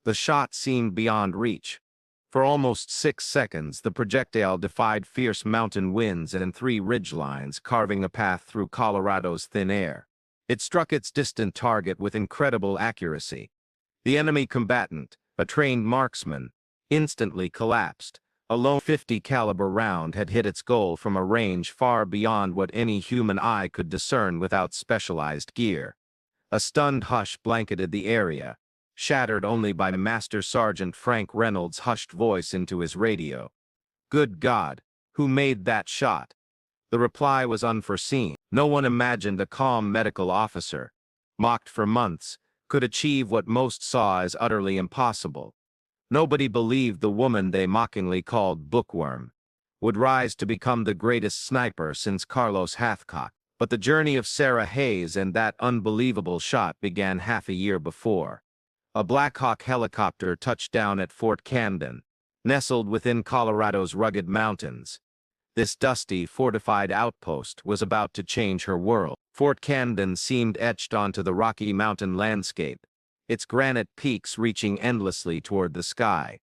The shot seemed beyond reach. For almost 6 seconds, the projectile defied fierce mountain winds and 3 ridgelines, carving a path through Colorado's thin air. It struck its distant target with incredible accuracy. The enemy combatant, a trained marksman, instantly collapsed. A lone .50 caliber round had hit its goal from a range far beyond what any human eye could discern without specialized gear. A stunned hush blanketed the area, shattered only by Master Sergeant Frank Reynolds' hushed voice into his radio. "Good God, who made that shot?" The reply was unforeseen. No one imagined a calm medical officer, mocked for months, could achieve what most saw as utterly impossible. Nobody believed the woman they mockingly called Bookworm would rise to become the greatest sniper since Carlos Hathcock. But the journey of Sarah Hayes and that unbelievable shot began half a year before. A Black Hawk helicopter touched down at Fort Camden, nestled within Colorado's rugged mountains. This dusty, fortified outpost was about to change her world. Fort Camden seemed etched onto the Rocky Mountain landscape, its granite peaks reaching endlessly toward the sky.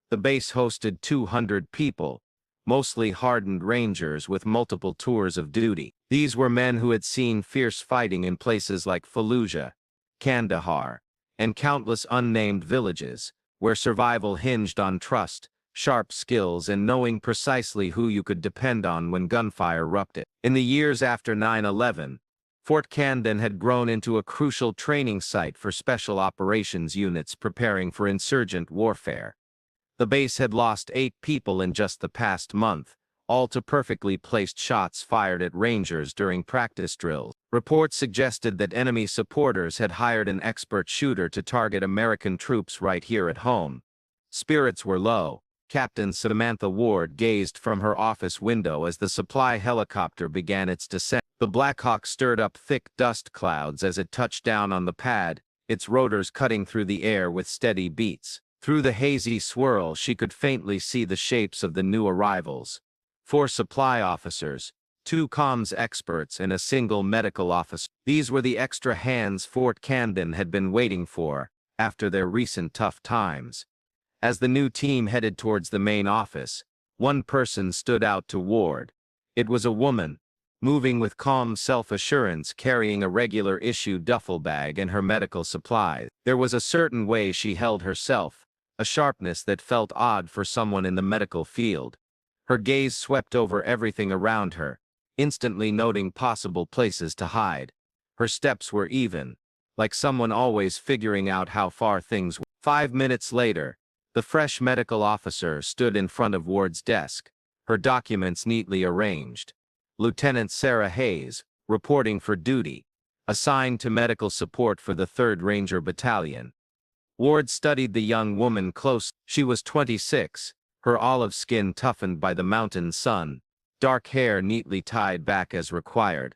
The base hosted 200 people, mostly hardened rangers with multiple tours of duty. These were men who had seen fierce fighting in places like Fallujah, Kandahar, and countless unnamed villages, where survival hinged on trust, sharp skills, and knowing precisely who you could depend on when gunfire erupted. In the years after 9/11, Fort Camden had grown into a crucial training site for special operations units preparing for insurgent warfare. The base had lost 8 people in just the past month, all to perfectly placed shots fired at rangers during practice drills. Reports suggested that enemy supporters had hired an expert shooter to target American troops right here at home. Spirits were low. Captain Samantha Ward gazed from her office window as the supply helicopter began its descent. The Black Hawk stirred up thick dust clouds as it touched down on the pad, its rotors cutting through the air with steady beats. Through the hazy swirl, she could faintly see the shapes of the new arrivals. 4 supply officers, 2 comms experts, and a single medical officer. These were the extra hands Fort Camden had been waiting for after their recent tough times. As the new team headed towards the main office, one person stood out to Ward. It was a woman, moving with calm self-assurance, carrying a regular issue duffel bag and her medical supplies. There was a certain way she held herself, a sharpness that felt odd for someone in the medical field. Her gaze swept over everything around her, instantly noting possible places to hide. Her steps were even, like someone always figuring out how far things were. 5 minutes later, the fresh medical officer stood in front of Ward's desk, her documents neatly arranged. Lieutenant Sarah Hayes, reporting for duty, assigned to medical support for the 3rd Ranger Battalion. Ward studied the young woman close. She was 26, her olive skin toughened by the mountain sun, dark hair neatly tied back as required.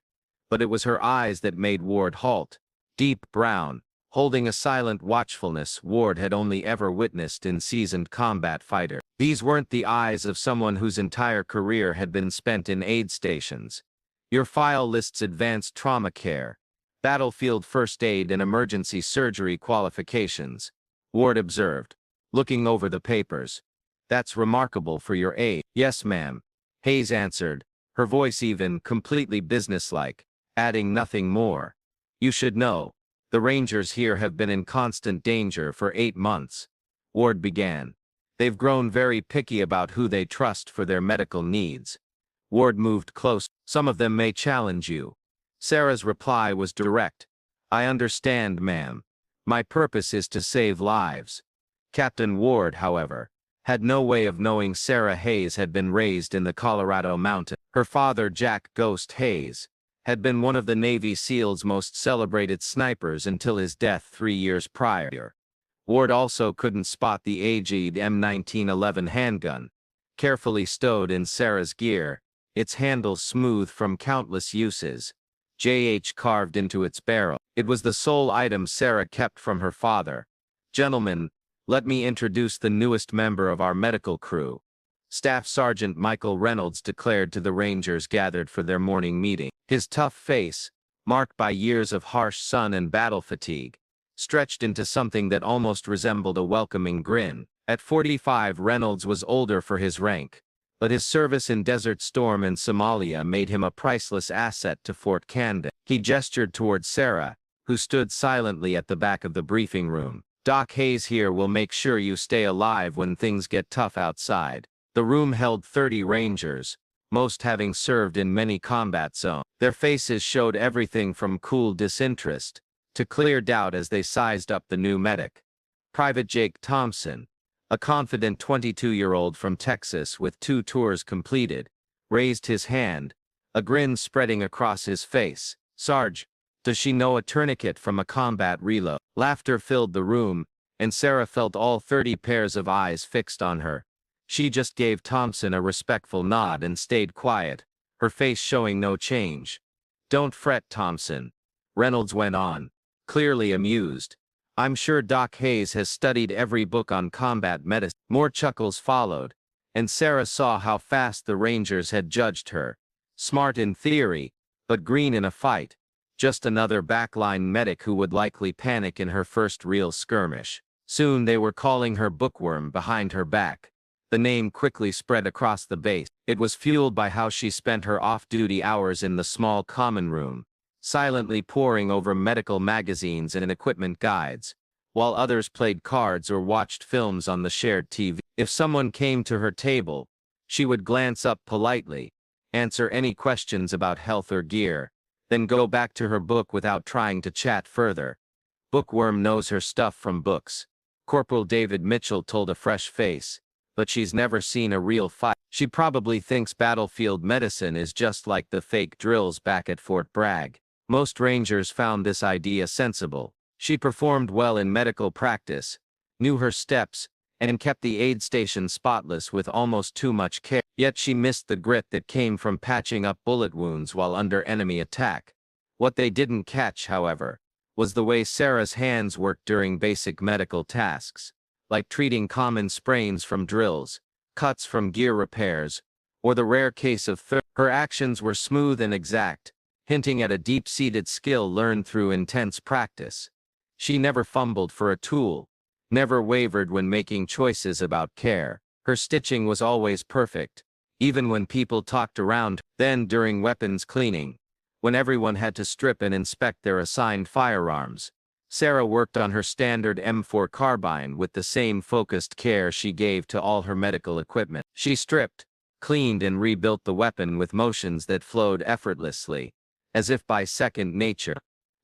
But it was her eyes that made Ward halt, deep brown, holding a silent watchfulness Ward had only ever witnessed in seasoned combat fighters. These weren't the eyes of someone whose entire career had been spent in aid stations. Your file lists advanced trauma care, battlefield first aid, and emergency surgery qualifications, Ward observed, looking over the papers. "That's remarkable for your age." "Yes, ma'am," Hayes answered, her voice even, completely businesslike, adding nothing more. "You should know, the Rangers here have been in constant danger for 8 months, Ward began. "They've grown very picky about who they trust for their medical needs." Ward moved close. "Some of them may challenge you." Sarah's reply was direct. "I understand, ma'am. My purpose is to save lives." Captain Ward, however, had no way of knowing Sarah Hayes had been raised in the Colorado mountains. Her father, Jack "Ghost" Hayes, had been one of the Navy SEALs' most celebrated snipers until his death 3 years prior. Ward also couldn't spot the aged M1911 handgun, carefully stowed in Sarah's gear, its handle smooth from countless uses, JH carved into its barrel. It was the sole item Sarah kept from her father. "Gentlemen, let me introduce the newest member of our medical crew," Staff Sergeant Michael Reynolds declared to the Rangers gathered for their morning meeting. His tough face, marked by years of harsh sun and battle fatigue, stretched into something that almost resembled a welcoming grin. At 45, Reynolds was older for his rank, but his service in Desert Storm and Somalia made him a priceless asset to Fort Camden. He gestured toward Sarah, who stood silently at the back of the briefing room. "Doc Hayes here will make sure you stay alive when things get tough outside." The room held 30 Rangers, most having served in many combat zones. Their faces showed everything from cool disinterest to clear doubt as they sized up the new medic. Private Jake Thompson, a confident 22-year-old from Texas with 2 tours completed, raised his hand, a grin spreading across his face. "Sarge, does she know a tourniquet from a combat reload?" Laughter filled the room, and Sarah felt all 30 pairs of eyes fixed on her. She just gave Thompson a respectful nod and stayed quiet, her face showing no change. "Don't fret, Thompson," Reynolds went on, clearly amused. "I'm sure Doc Hayes has studied every book on combat medicine." More chuckles followed, and Sarah saw how fast the Rangers had judged her. Smart in theory, but green in a fight. Just another backline medic who would likely panic in her first real skirmish. Soon they were calling her Bookworm behind her back. The name quickly spread across the base. It was fueled by how she spent her off-duty hours in the small common room, silently poring over medical magazines and equipment guides, while others played cards or watched films on the shared TV. If someone came to her table, she would glance up politely, answer any questions about health or gear, then go back to her book without trying to chat further. "Bookworm knows her stuff from books," Corporal David Mitchell told a fresh face, "but she's never seen a real fight. She probably thinks battlefield medicine is just like the fake drills back at Fort Bragg." Most Rangers found this idea sensible. She performed well in medical practice, knew her steps, and kept the aid station spotless with almost too much care. Yet she missed the grit that came from patching up bullet wounds while under enemy attack. What they didn't catch, however, was the way Sarah's hands worked during basic medical tasks, like treating common sprains from drills, cuts from gear repairs, or the rare case of third. Her actions were smooth and exact, hinting at a deep-seated skill learned through intense practice. She never fumbled for a tool, never wavered when making choices about care. Her stitching was always perfect, even when people talked around. Then during weapons cleaning, when everyone had to strip and inspect their assigned firearms, Sarah worked on her standard M4 carbine with the same focused care she gave to all her medical equipment. She stripped, cleaned and rebuilt the weapon with motions that flowed effortlessly, as if by second nature.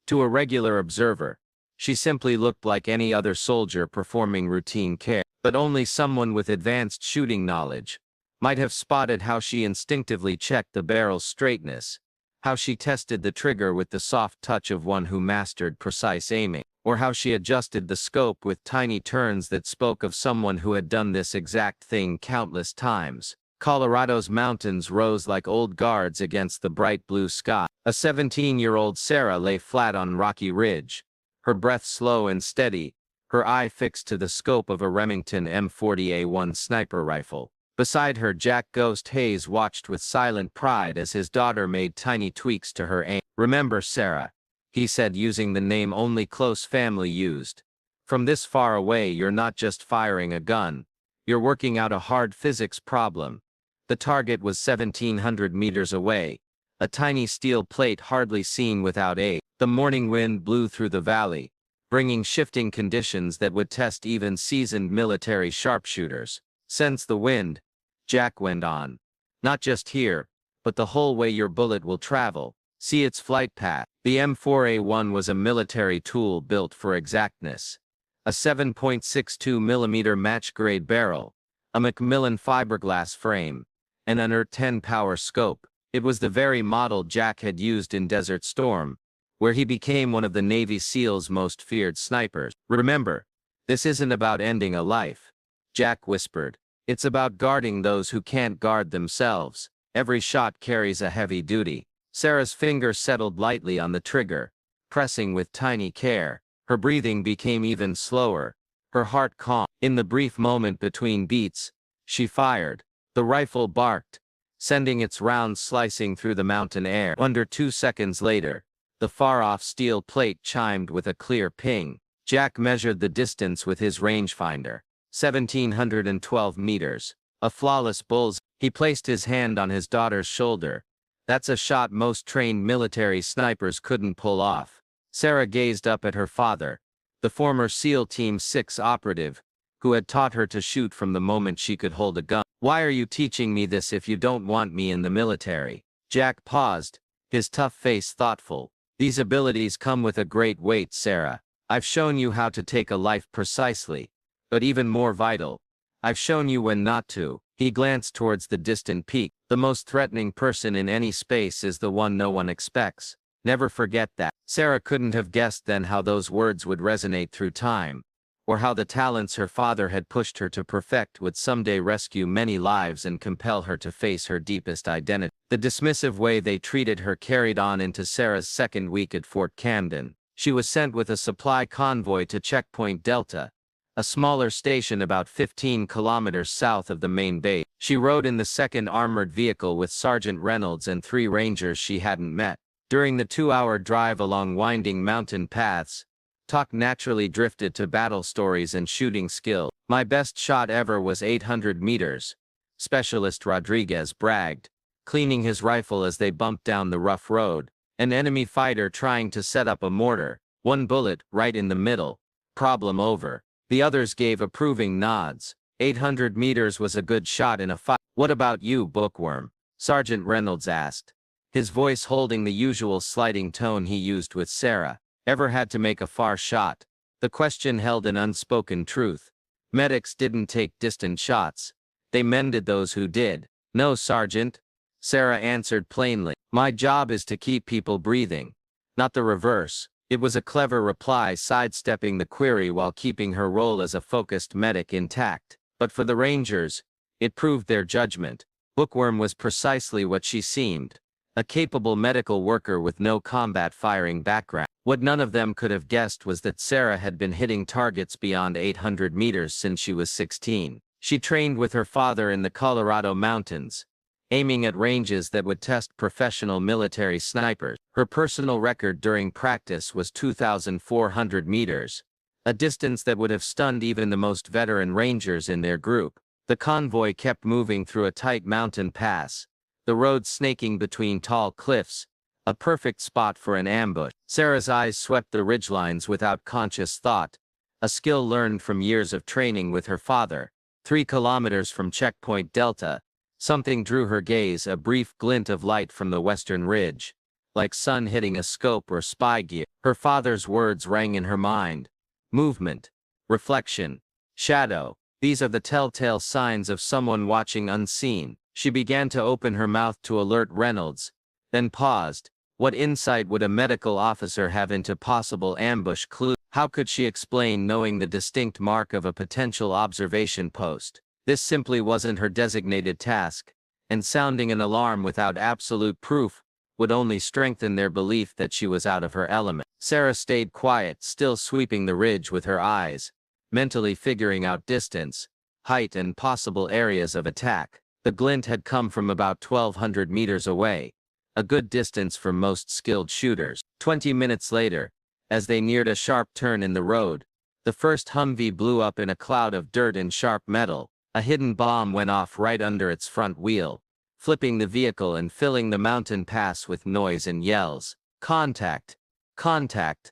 To a regular observer, she simply looked like any other soldier performing routine care. But only someone with advanced shooting knowledge might have spotted how she instinctively checked the barrel's straightness, how she tested the trigger with the soft touch of one who mastered precise aiming, or how she adjusted the scope with tiny turns that spoke of someone who had done this exact thing countless times. Colorado's mountains rose like old guards against the bright blue sky. A 17-year-old Sarah lay flat on rocky ridge, her breath slow and steady, her eye fixed to the scope of a Remington M40A1 sniper rifle. Beside her, Jack Ghost Hayes watched with silent pride as his daughter made tiny tweaks to her aim. "Remember, Sarah," he said, using the name only close family used. "From this far away, you're not just firing a gun, you're working out a hard physics problem." The target was 1,700 meters away, a tiny steel plate hardly seen without aid. The morning wind blew through the valley, bringing shifting conditions that would test even seasoned military sharpshooters. "Sense the wind," Jack went on. "Not just here, but the whole way your bullet will travel. See its flight path." The M4A1 was a military tool built for exactness. A 7.62mm match-grade barrel, a Macmillan fiberglass frame, and an ER-10 power scope. It was the very model Jack had used in Desert Storm, where he became one of the Navy SEALs' most feared snipers. "Remember, this isn't about ending a life," Jack whispered. "It's about guarding those who can't guard themselves. Every shot carries a heavy duty." Sarah's finger settled lightly on the trigger, pressing with tiny care. Her breathing became even slower, her heart calm. In the brief moment between beats, she fired. The rifle barked, sending its rounds slicing through the mountain air. Under 2 seconds later, the far-off steel plate chimed with a clear ping. Jack measured the distance with his rangefinder. 1,712 meters. A flawless bull's. He placed his hand on his daughter's shoulder. That's a shot most trained military snipers couldn't pull off. Sarah gazed up at her father, the former SEAL Team 6 operative, who had taught her to shoot from the moment she could hold a gun. Why are you teaching me this if you don't want me in the military? Jack paused, his tough face thoughtful. These abilities come with a great weight, Sarah. I've shown you how to take a life precisely. But even more vital, I've shown you when not to. He glanced towards the distant peak. The most threatening person in any space is the one no one expects. Never forget that. Sarah couldn't have guessed then how those words would resonate through time, or how the talents her father had pushed her to perfect would someday rescue many lives and compel her to face her deepest identity. The dismissive way they treated her carried on into Sarah's second week at Fort Camden. She was sent with a supply convoy to Checkpoint Delta, a smaller station about 15 kilometers south of the main base. She rode in the second armored vehicle with Sergeant Reynolds and 3 rangers she hadn't met. During the 2-hour drive along winding mountain paths, talk naturally drifted to battle stories and shooting skill. My best shot ever was 800 meters, Specialist Rodriguez bragged, cleaning his rifle as they bumped down the rough road. An enemy fighter trying to set up a mortar, 1 bullet right in the middle. Problem over. The others gave approving nods. 800 meters was a good shot in a fight. What about you, Bookworm? Sergeant Reynolds asked, his voice holding the usual slighting tone he used with Sarah. Ever had to make a far shot? The question held an unspoken truth. Medics didn't take distant shots. They mended those who did. No, Sergeant, Sarah answered plainly. My job is to keep people breathing, not the reverse. It was a clever reply, sidestepping the query while keeping her role as a focused medic intact. But for the Rangers, it proved their judgment. Bookworm was precisely what she seemed, a capable medical worker with no combat firing background. What none of them could have guessed was that Sarah had been hitting targets beyond 800 meters since she was 16. She trained with her father in the Colorado mountains, aiming at ranges that would test professional military snipers. Her personal record during practice was 2,400 meters, a distance that would have stunned even the most veteran rangers in their group. The convoy kept moving through a tight mountain pass, the road snaking between tall cliffs, a perfect spot for an ambush. Sarah's eyes swept the ridgelines without conscious thought, a skill learned from years of training with her father. 3 kilometers from Checkpoint Delta, something drew her gaze, a brief glint of light from the western ridge, like sun hitting a scope or spy gear. Her father's words rang in her mind. Movement, reflection, shadow. These are the telltale signs of someone watching unseen. She began to open her mouth to alert Reynolds, then paused. What insight would a medical officer have into possible ambush clues? How could she explain knowing the distinct mark of a potential observation post? This simply wasn't her designated task, and sounding an alarm without absolute proof would only strengthen their belief that she was out of her element. Sarah stayed quiet, still sweeping the ridge with her eyes, mentally figuring out distance, height, and possible areas of attack. The glint had come from about 1,200 meters away, a good distance for most skilled shooters. 20 minutes later, as they neared a sharp turn in the road, the first Humvee blew up in a cloud of dirt and sharp metal. A hidden bomb went off right under its front wheel, flipping the vehicle and filling the mountain pass with noise and yells. Contact! Contact!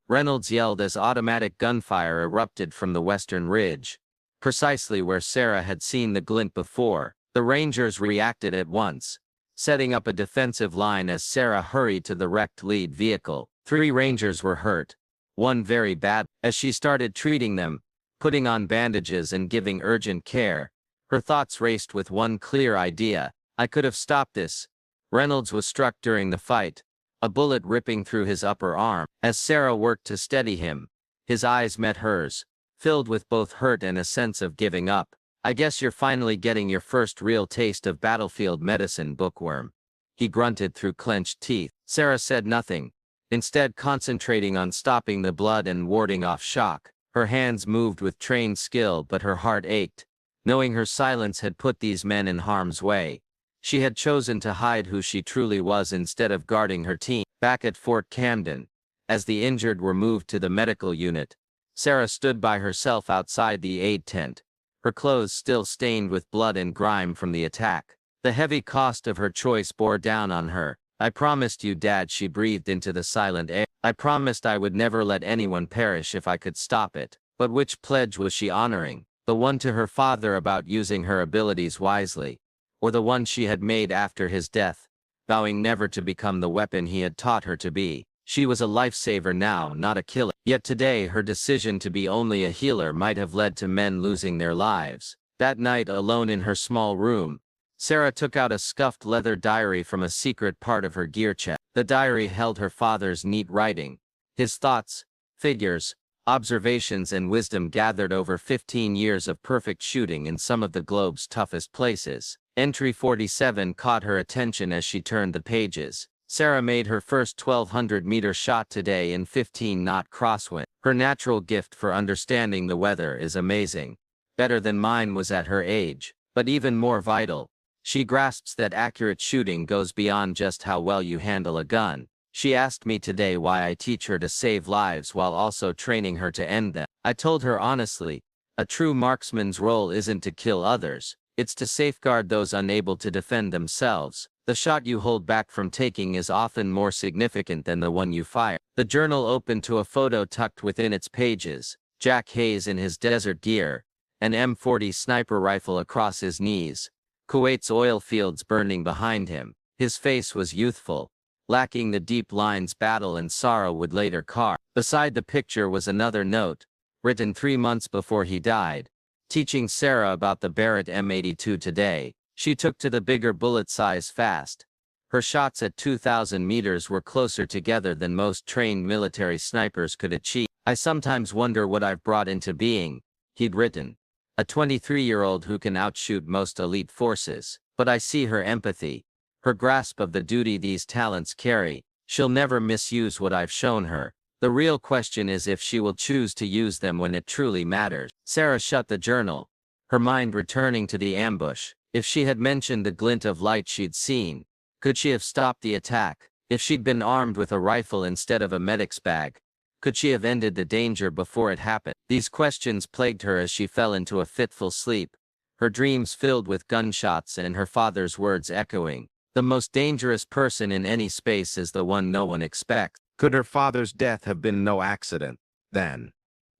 Reynolds yelled as automatic gunfire erupted from the western ridge, precisely where Sarah had seen the glint before. The Rangers reacted at once, setting up a defensive line as Sarah hurried to the wrecked lead vehicle. 3 Rangers were hurt, 1 very bad. As she started treating them, putting on bandages and giving urgent care, her thoughts raced with one clear idea. I could have stopped this. Reynolds was struck during the fight, a bullet ripping through his upper arm. As Sarah worked to steady him, his eyes met hers, filled with both hurt and a sense of giving up. I guess you're finally getting your first real taste of battlefield medicine, Bookworm, he grunted through clenched teeth. Sarah said nothing, instead concentrating on stopping the blood and warding off shock. Her hands moved with trained skill, but her heart ached, knowing her silence had put these men in harm's way. She had chosen to hide who she truly was instead of guarding her team. Back at Fort Camden, as the injured were moved to the medical unit, Sarah stood by herself outside the aid tent, her clothes still stained with blood and grime from the attack. The heavy cost of her choice bore down on her. "I promised you, Dad," she breathed into the silent air. "I promised I would never let anyone perish if I could stop it." But which pledge was she honoring? The one to her father about using her abilities wisely, or the one she had made after his death, vowing never to become the weapon he had taught her to be? She was a lifesaver now, not a killer. Yet today her decision to be only a healer might have led to men losing their lives. That night, alone in her small room, Sarah took out a scuffed leather diary from a secret part of her gear chest. The diary held her father's neat writing, his thoughts, figures, observations and wisdom gathered over 15 years of perfect shooting in some of the globe's toughest places. Entry 47 caught her attention as she turned the pages. Sarah made her first 1,200-meter shot today in 15-knot crosswind. Her natural gift for understanding the weather is amazing. Better than mine was at her age, but even more vital. She grasps that accurate shooting goes beyond just how well you handle a gun. She asked me today why I teach her to save lives while also training her to end them. I told her honestly, a true marksman's role isn't to kill others, it's to safeguard those unable to defend themselves. The shot you hold back from taking is often more significant than the one you fire. The journal opened to a photo tucked within its pages. Jack Hayes in his desert gear, an M40 sniper rifle across his knees, Kuwait's oil fields burning behind him. His face was youthful, lacking the deep lines battle and sorrow would later carve. Beside the picture was another note, written 3 months before he died, teaching Sarah about the Barrett M82 today. She took to the bigger bullet size fast. Her shots at 2,000 meters were closer together than most trained military snipers could achieve. "I sometimes wonder what I've brought into being," he'd written. "A 23-year-old who can outshoot most elite forces. But I see her empathy, her grasp of the duty these talents carry. She'll never misuse what I've shown her. The real question is if she will choose to use them when it truly matters." Sarah shut the journal, her mind returning to the ambush. If she had mentioned the glint of light she'd seen, could she have stopped the attack? If she'd been armed with a rifle instead of a medic's bag, could she have ended the danger before it happened? These questions plagued her as she fell into a fitful sleep, her dreams filled with gunshots and her father's words echoing. The most dangerous person in any space is the one no one expects. Could her father's death have been no accident, then?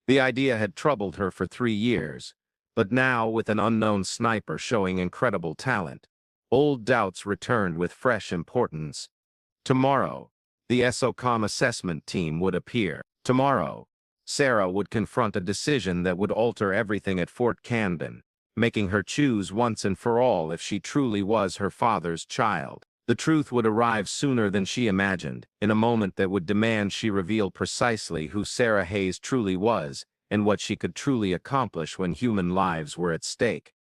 The idea had troubled her for 3 years, but now, with an unknown sniper showing incredible talent, old doubts returned with fresh importance. Tomorrow, the SOCOM assessment team would appear. Tomorrow, Sarah would confront a decision that would alter everything at Fort Camden, making her choose once and for all if she truly was her father's child. The truth would arrive sooner than she imagined, in a moment that would demand she reveal precisely who Sarah Hayes truly was, and what she could truly accomplish when human lives were at stake.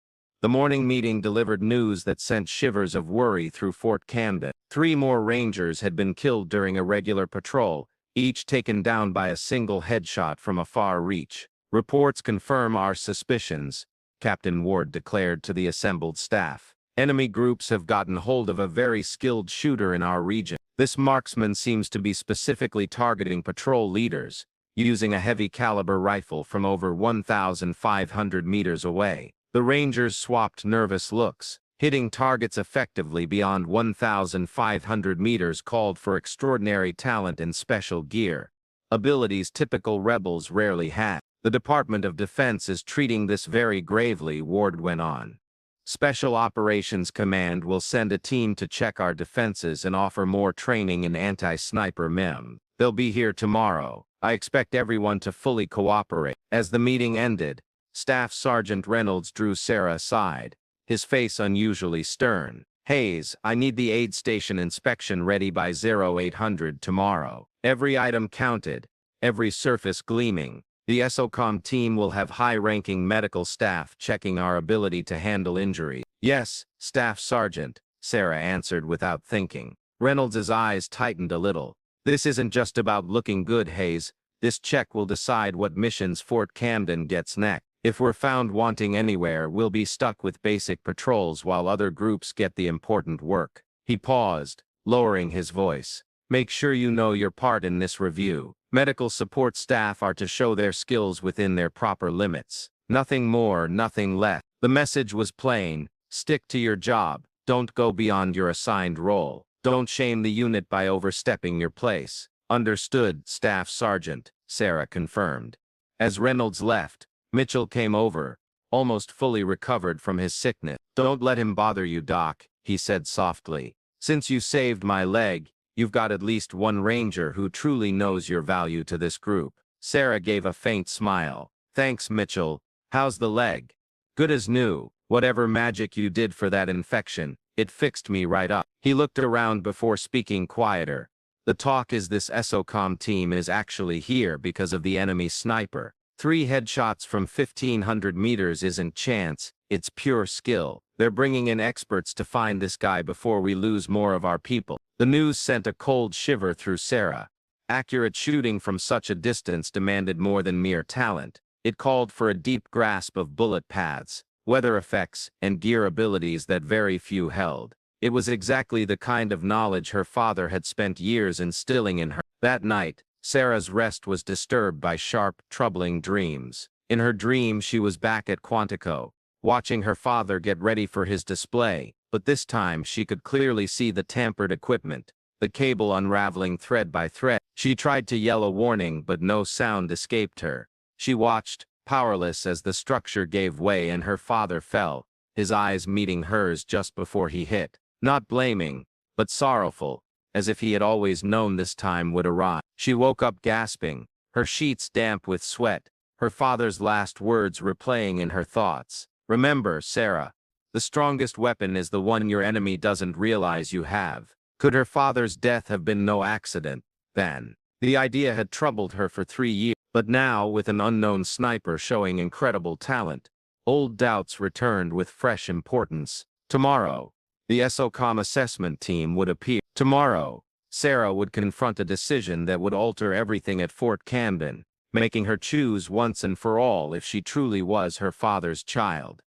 The morning meeting delivered news that sent shivers of worry through Fort Camden. 3 more Rangers had been killed during a regular patrol, each taken down by a single headshot from a far reach. "Reports confirm our suspicions," Captain Ward declared to the assembled staff. "Enemy groups have gotten hold of a very skilled shooter in our region. This marksman seems to be specifically targeting patrol leaders, using a heavy-caliber rifle from over 1,500 meters away." The Rangers swapped nervous looks. Hitting targets effectively beyond 1,500 meters called for extraordinary talent and special gear, abilities typical rebels rarely had. "The Department of Defense is treating this very gravely," Ward went on. "Special Operations Command will send a team to check our defenses and offer more training in anti-sniper MEM. They'll be here tomorrow. I expect everyone to fully cooperate." As the meeting ended, Staff Sergeant Reynolds drew Sarah aside, his face unusually stern. "Hayes, I need the aid station inspection ready by 0800 tomorrow. Every item counted, every surface gleaming. The SOCOM team will have high-ranking medical staff checking our ability to handle injury." "Yes, Staff Sergeant," Sarah answered without thinking. Reynolds' eyes tightened a little. "This isn't just about looking good, Hayes. This check will decide what missions Fort Camden gets next. If we're found wanting anywhere, we'll be stuck with basic patrols while other groups get the important work." He paused, lowering his voice. "Make sure you know your part in this review. Medical support staff are to show their skills within their proper limits. Nothing more, nothing less. The message was plain: stick to your job, don't go beyond your assigned role, don't shame the unit by overstepping your place. Understood, Staff Sergeant, Sarah confirmed. As Reynolds left, Mitchell came over, almost fully recovered from his sickness. Don't let him bother you, Doc, he said softly. Since you saved my leg, you've got at least one ranger who truly knows your value to this group. Sarah gave a faint smile. Thanks, Mitchell. How's the leg? Good as new. Whatever magic you did for that infection, it fixed me right up. He looked around before speaking quieter. The talk is this SOCOM team is actually here because of the enemy sniper. 3 headshots from 1,500 meters isn't chance, it's pure skill. They're bringing in experts to find this guy before we lose more of our people. The news sent a cold shiver through Sarah. Accurate shooting from such a distance demanded more than mere talent. It called for a deep grasp of bullet paths, weather effects, and gear abilities that very few held. It was exactly the kind of knowledge her father had spent years instilling in her. That night, Sarah's rest was disturbed by sharp, troubling dreams. In her dream, she was back at Quantico, watching her father get ready for his display, but this time she could clearly see the tampered equipment, the cable unraveling thread by thread. She tried to yell a warning, but no sound escaped her. She watched, powerless, as the structure gave way and her father fell, his eyes meeting hers just before he hit. Not blaming, but sorrowful, as if he had always known this time would arrive. She woke up gasping, her sheets damp with sweat, her father's last words replaying in her thoughts. Remember, Sarah, the strongest weapon is the one your enemy doesn't realize you have. Could her father's death have been no accident, then? The idea had troubled her for 3 years, but now, with an unknown sniper showing incredible talent, old doubts returned with fresh importance. Tomorrow, the SOCOM assessment team would appear. Tomorrow, Sarah would confront a decision that would alter everything at Fort Camden, making her choose once and for all if she truly was her father's child.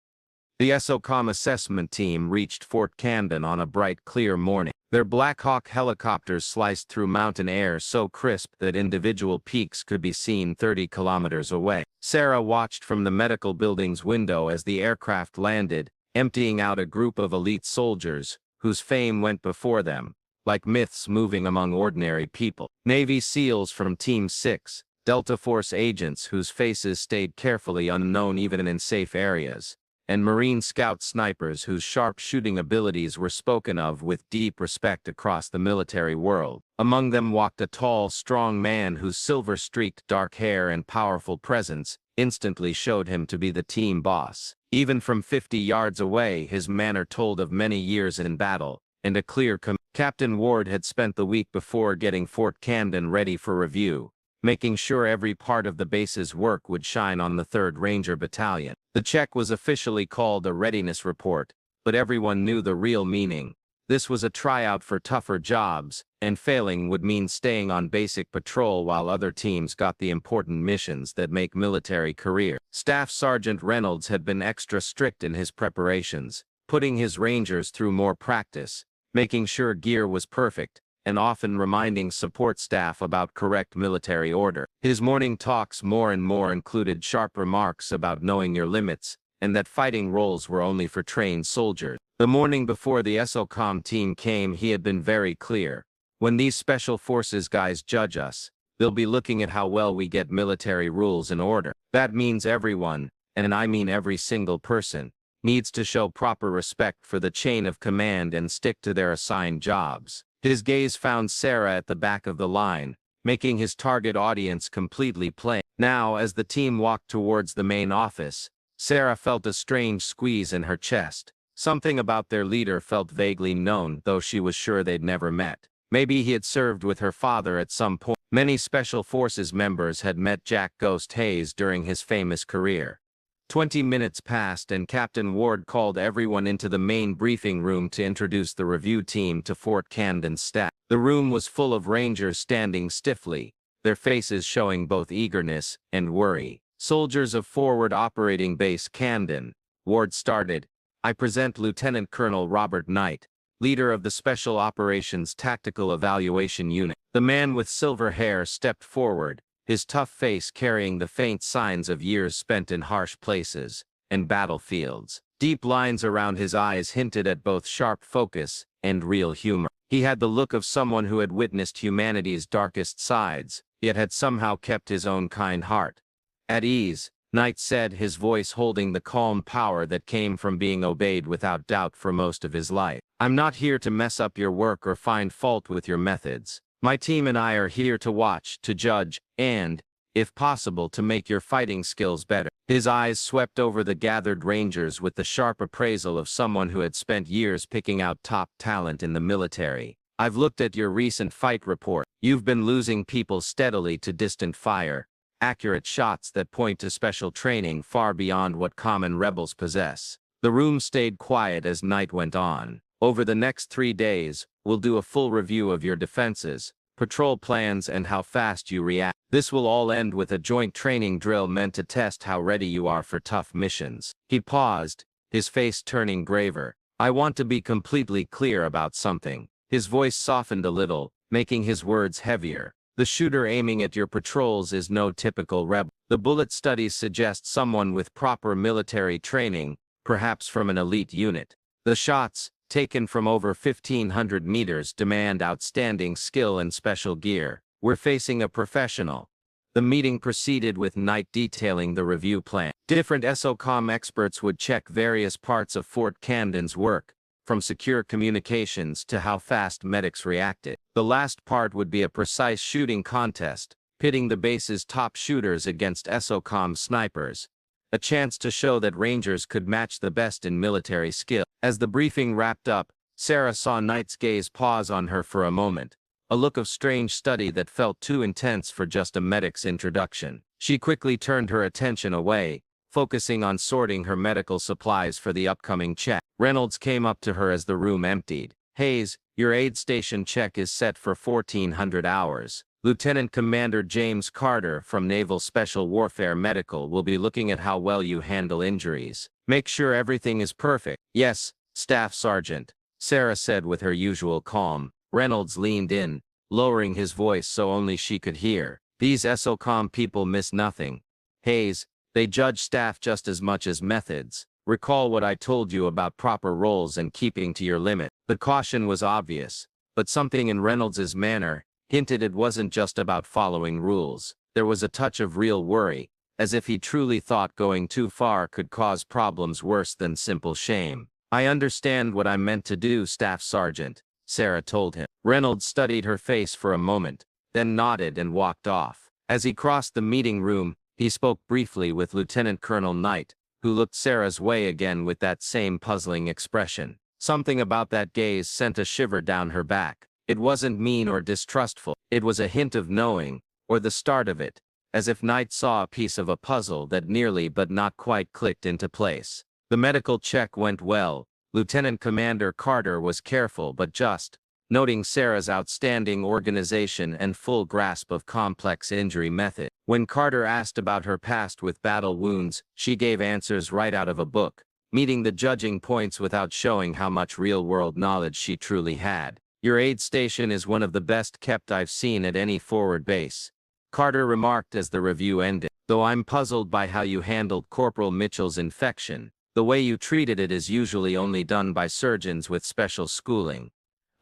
The SOCOM assessment team reached Fort Camden on a bright, clear morning. Their Black Hawk helicopters sliced through mountain air so crisp that individual peaks could be seen 30 kilometers away. Sarah watched from the medical building's window as the aircraft landed, emptying out a group of elite soldiers, whose fame went before them, like myths moving among ordinary people. Navy SEALs from Team 6, Delta Force agents whose faces stayed carefully unknown even in safe areas, and Marine Scout snipers whose sharp shooting abilities were spoken of with deep respect across the military world. Among them walked a tall, strong man whose silver-streaked dark hair and powerful presence instantly showed him to be the team boss. Even from 50 yards away, his manner told of many years in battle, and a clear command. Captain Ward had spent the week before getting Fort Camden ready for review, making sure every part of the base's work would shine on the 3rd Ranger Battalion. The check was officially called a readiness report, but everyone knew the real meaning. This was a tryout for tougher jobs, and failing would mean staying on basic patrol while other teams got the important missions that make military career. Staff Sergeant Reynolds had been extra strict in his preparations, putting his Rangers through more practice, making sure gear was perfect, and often reminding support staff about correct military order. His morning talks more and more included sharp remarks about knowing your limits, and that fighting roles were only for trained soldiers. The morning before the SOCOM team came, he had been very clear. When these Special Forces guys judge us, they'll be looking at how well we get military rules in order. That means everyone, and I mean every single person, needs to show proper respect for the chain of command and stick to their assigned jobs. His gaze found Sarah at the back of the line, making his target audience completely plain. Now, as the team walked towards the main office, Sarah felt a strange squeeze in her chest. Something about their leader felt vaguely known, though she was sure they'd never met. Maybe he had served with her father at some point. Many Special Forces members had met Jack Ghost Hayes during his famous career. 20 minutes passed and Captain Ward called everyone into the main briefing room to introduce the review team to Fort Camden's staff. The room was full of Rangers standing stiffly, their faces showing both eagerness and worry. Soldiers of Forward Operating Base Camden, Ward started. I present Lieutenant Colonel Robert Knight, leader of the Special Operations Tactical Evaluation Unit. The man with silver hair stepped forward, his tough face carrying the faint signs of years spent in harsh places and battlefields. Deep lines around his eyes hinted at both sharp focus and real humor. He had the look of someone who had witnessed humanity's darkest sides, yet had somehow kept his own kind heart at ease. Knight said, his voice holding the calm power that came from being obeyed without doubt for most of his life. I'm not here to mess up your work or find fault with your methods. My team and I are here to watch, to judge, and, if possible, to make your fighting skills better. His eyes swept over the gathered rangers with the sharp appraisal of someone who had spent years picking out top talent in the military. I've looked at your recent fight report. You've been losing people steadily to distant fire, accurate shots that point to special training far beyond what common rebels possess. The room stayed quiet as night went on. Over the next 3 days, we'll do a full review of your defenses, patrol plans, and how fast you react. This will all end with a joint training drill meant to test how ready you are for tough missions. He paused, his face turning graver. I want to be completely clear about something. His voice softened a little, making his words heavier. The shooter aiming at your patrols is no typical rebel. The bullet studies suggest someone with proper military training, perhaps from an elite unit. The shots, taken from over 1,500 meters, demand outstanding skill and special gear. We're facing a professional. The meeting proceeded with Knight detailing the review plan. Different SOCOM experts would check various parts of Fort Camden's work, from secure communications to how fast medics reacted. The last part would be a precise shooting contest, pitting the base's top shooters against SOCOM snipers. A chance to show that Rangers could match the best in military skill. As the briefing wrapped up, Sarah saw Knight's gaze pause on her for a moment, a look of strange study that felt too intense for just a medic's introduction. She quickly turned her attention away, focusing on sorting her medical supplies for the upcoming check. Reynolds came up to her as the room emptied. Hayes, your aid station check is set for 1,400 hours. Lieutenant Commander James Carter from Naval Special Warfare Medical will be looking at how well you handle injuries. Make sure everything is perfect. Yes, Staff Sergeant, Sarah said with her usual calm. Reynolds leaned in, lowering his voice so only she could hear. These SOCOM people miss nothing. Hayes, they judge staff just as much as methods. Recall what I told you about proper roles and keeping to your limit. The caution was obvious, but something in Reynolds's manner hinted it wasn't just about following rules. There was a touch of real worry, as if he truly thought going too far could cause problems worse than simple shame. I understand what I meant to do, Staff Sergeant, Sarah told him. Reynolds studied her face for a moment, then nodded and walked off. As he crossed the meeting room, he spoke briefly with Lieutenant Colonel Knight, who looked Sarah's way again with that same puzzling expression. Something about that gaze sent a shiver down her back. It wasn't mean or distrustful. It was a hint of knowing, or the start of it, as if Knight saw a piece of a puzzle that nearly but not quite clicked into place. The medical check went well. Lieutenant Commander Carter was careful but just, noting Sarah's outstanding organization and full grasp of complex injury method. When Carter asked about her past with battle wounds, she gave answers right out of a book, meeting the judging points without showing how much real-world knowledge she truly had. Your aid station is one of the best kept I've seen at any forward base, Carter remarked as the review ended. Though I'm puzzled by how you handled Corporal Mitchell's infection. The way you treated it is usually only done by surgeons with special schooling.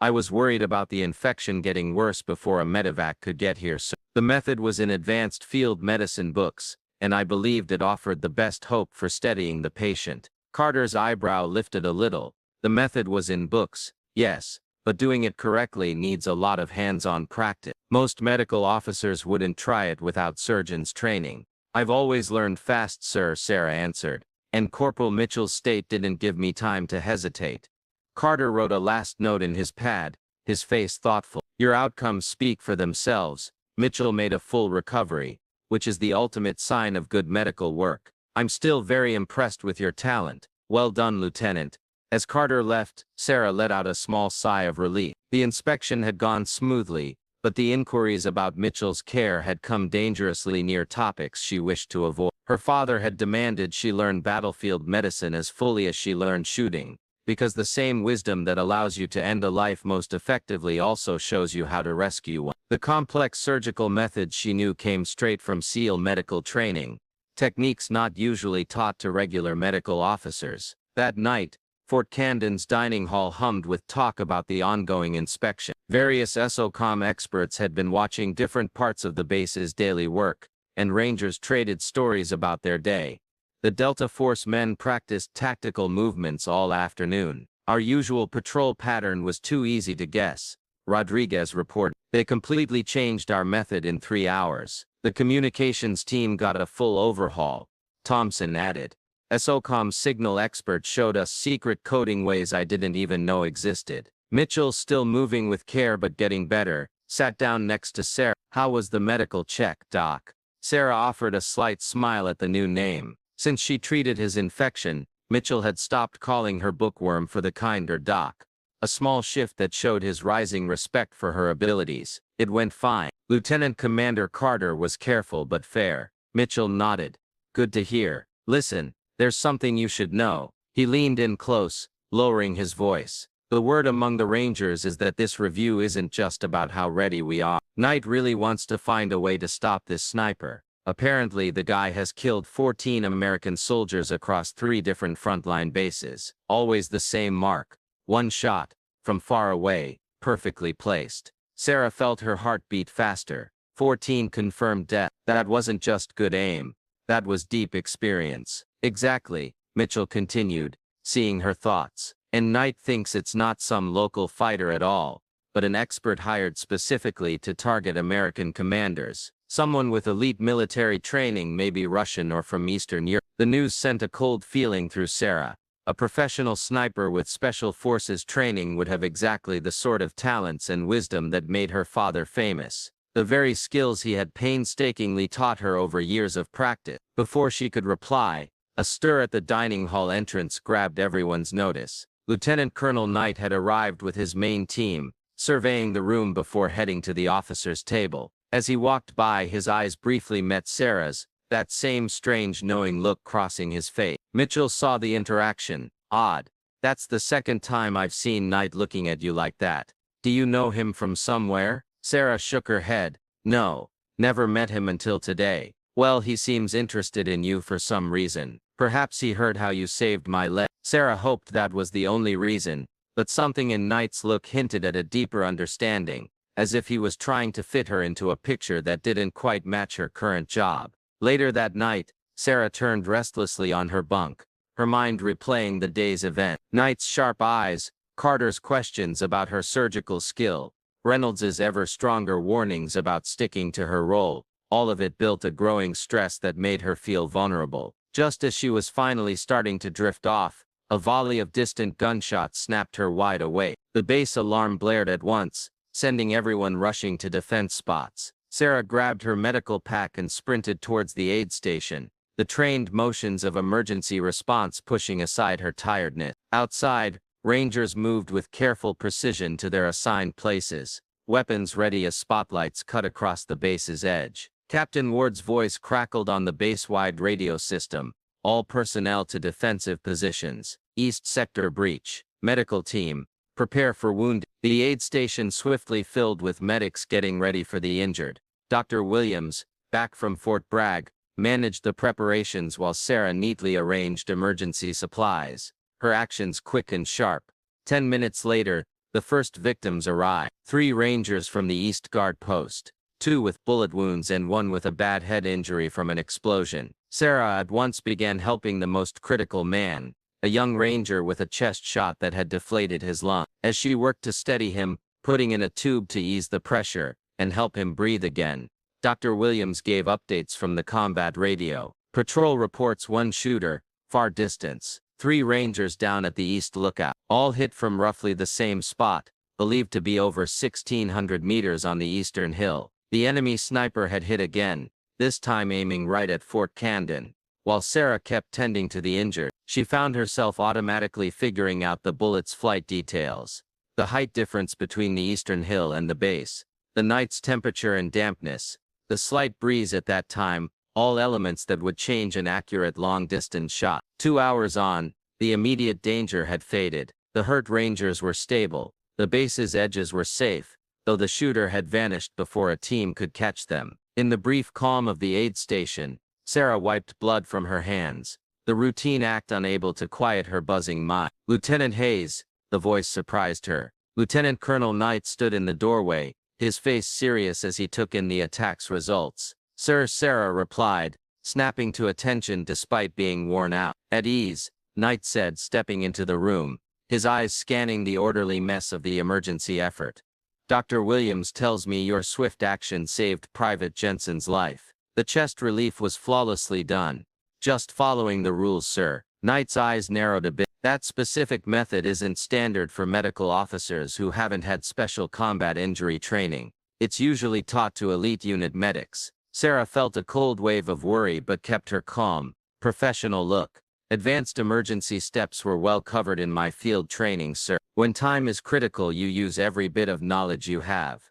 I was worried about the infection getting worse before a medevac could get here, so the method was in advanced field medicine books, and I believed it offered the best hope for steadying the patient. Carter's eyebrow lifted a little. The method was in books, yes, but doing it correctly needs a lot of hands-on practice. Most medical officers wouldn't try it without surgeons' training. I've always learned fast, sir, Sarah answered, and Corporal Mitchell's state didn't give me time to hesitate. Carter wrote a last note in his pad, his face thoughtful. Your outcomes speak for themselves. Mitchell made a full recovery, which is the ultimate sign of good medical work. I'm still very impressed with your talent. Well done, Lieutenant. As Carter left, Sarah let out a small sigh of relief. The inspection had gone smoothly, but the inquiries about Mitchell's care had come dangerously near topics she wished to avoid. Her father had demanded she learn battlefield medicine as fully as she learned shooting, because the same wisdom that allows you to end a life most effectively also shows you how to rescue one. The complex surgical methods she knew came straight from SEAL medical training, techniques not usually taught to regular medical officers. That night, Fort Camden's dining hall hummed with talk about the ongoing inspection. Various SOCOM experts had been watching different parts of the base's daily work, and Rangers traded stories about their day. The Delta Force men practiced tactical movements all afternoon. Our usual patrol pattern was too easy to guess, Rodriguez reported. They completely changed our method in 3 hours. The communications team got a full overhaul, Thompson added. SOCOM's signal expert showed us secret coding ways I didn't even know existed. Mitchell, still moving with care but getting better, sat down next to Sarah. How was the medical check, Doc? Sarah offered a slight smile at the new name. Since she treated his infection, Mitchell had stopped calling her bookworm for the kinder Doc. A small shift that showed his rising respect for her abilities. It went fine. Lieutenant Commander Carter was careful but fair. Mitchell nodded. Good to hear. Listen, there's something you should know. He leaned in close, lowering his voice. The word among the Rangers is that this review isn't just about how ready we are. Knight really wants to find a way to stop this sniper. Apparently the guy has killed 14 American soldiers across 3 different frontline bases. Always the same mark. One shot, from far away, perfectly placed. Sarah felt her heart beat faster. 14 confirmed death. That wasn't just good aim. That was deep experience. Exactly, Mitchell continued, seeing her thoughts. And Knight thinks it's not some local fighter at all, but an expert hired specifically to target American commanders. Someone with elite military training, maybe Russian or from Eastern Europe. The news sent a cold feeling through Sarah. A professional sniper with special forces training would have exactly the sort of talents and wisdom that made her father famous. The very skills he had painstakingly taught her over years of practice. Before she could reply, a stir at the dining hall entrance grabbed everyone's notice. Lieutenant Colonel Knight had arrived with his main team, surveying the room before heading to the officers' table. As he walked by, his eyes briefly met Sarah's, that same strange knowing look crossing his face. Mitchell saw the interaction. Odd. That's the second time I've seen Knight looking at you like that. Do you know him from somewhere? Sarah shook her head. No, never met him until today. Well, he seems interested in you for some reason. Perhaps he heard how you saved my leg. Sarah hoped that was the only reason, but something in Knight's look hinted at a deeper understanding, as if he was trying to fit her into a picture that didn't quite match her current job. Later that night, Sarah turned restlessly on her bunk, her mind replaying the day's event. Knight's sharp eyes, Carter's questions about her surgical skill, Reynolds's ever stronger warnings about sticking to her role, all of it built a growing stress that made her feel vulnerable. Just as she was finally starting to drift off, a volley of distant gunshots snapped her wide awake. The base alarm blared at once, sending everyone rushing to defense spots. Sarah grabbed her medical pack and sprinted towards the aid station, the trained motions of emergency response pushing aside her tiredness. Outside, Rangers moved with careful precision to their assigned places, weapons ready as spotlights cut across the base's edge. Captain Ward's voice crackled on the base-wide radio system. All personnel to defensive positions. East Sector breach. Medical team, prepare for wounded. The aid station swiftly filled with medics getting ready for the injured. Dr. Williams, back from Fort Bragg, managed the preparations while Sarah neatly arranged emergency supplies. Her actions quick and sharp. 10 minutes later, the first victims arrived. 3 Rangers from the East Guard post. 2 with bullet wounds and 1 with a bad head injury from an explosion. Sarah at once began helping the most critical man, a young Ranger with a chest shot that had deflated his lung. As she worked to steady him, putting in a tube to ease the pressure and help him breathe again, Dr. Williams gave updates from the combat radio. Patrol reports 1 shooter, far distance. 3 Rangers down at the east lookout. All hit from roughly the same spot, believed to be over 1,600 meters on the eastern hill. The enemy sniper had hit again, this time aiming right at Fort Camden. While Sarah kept tending to the injured, she found herself automatically figuring out the bullet's flight details. The height difference between the eastern hill and the base, the night's temperature and dampness, the slight breeze at that time, all elements that would change an accurate long-distance shot. 2 hours on, the immediate danger had faded. The hurt Rangers were stable. The base's edges were safe, though the shooter had vanished before a team could catch them. In the brief calm of the aid station, Sarah wiped blood from her hands, the routine act unable to quiet her buzzing mind. "Lieutenant Hayes," the voice surprised her. Lieutenant Colonel Knight stood in the doorway, his face serious as he took in the attack's results. "Sir," Sarah replied, snapping to attention despite being worn out. "At ease," Knight said, stepping into the room, his eyes scanning the orderly mess of the emergency effort. "Dr. Williams tells me your swift action saved Private Jensen's life. The chest relief was flawlessly done. Just following the rules, sir." Knight's eyes narrowed a bit. "That specific method isn't standard for medical officers who haven't had special combat injury training. It's usually taught to elite unit medics." Sarah felt a cold wave of worry but kept her calm, professional look. "Advanced emergency steps were well covered in my field training, sir. When time is critical, you use every bit of knowledge you have."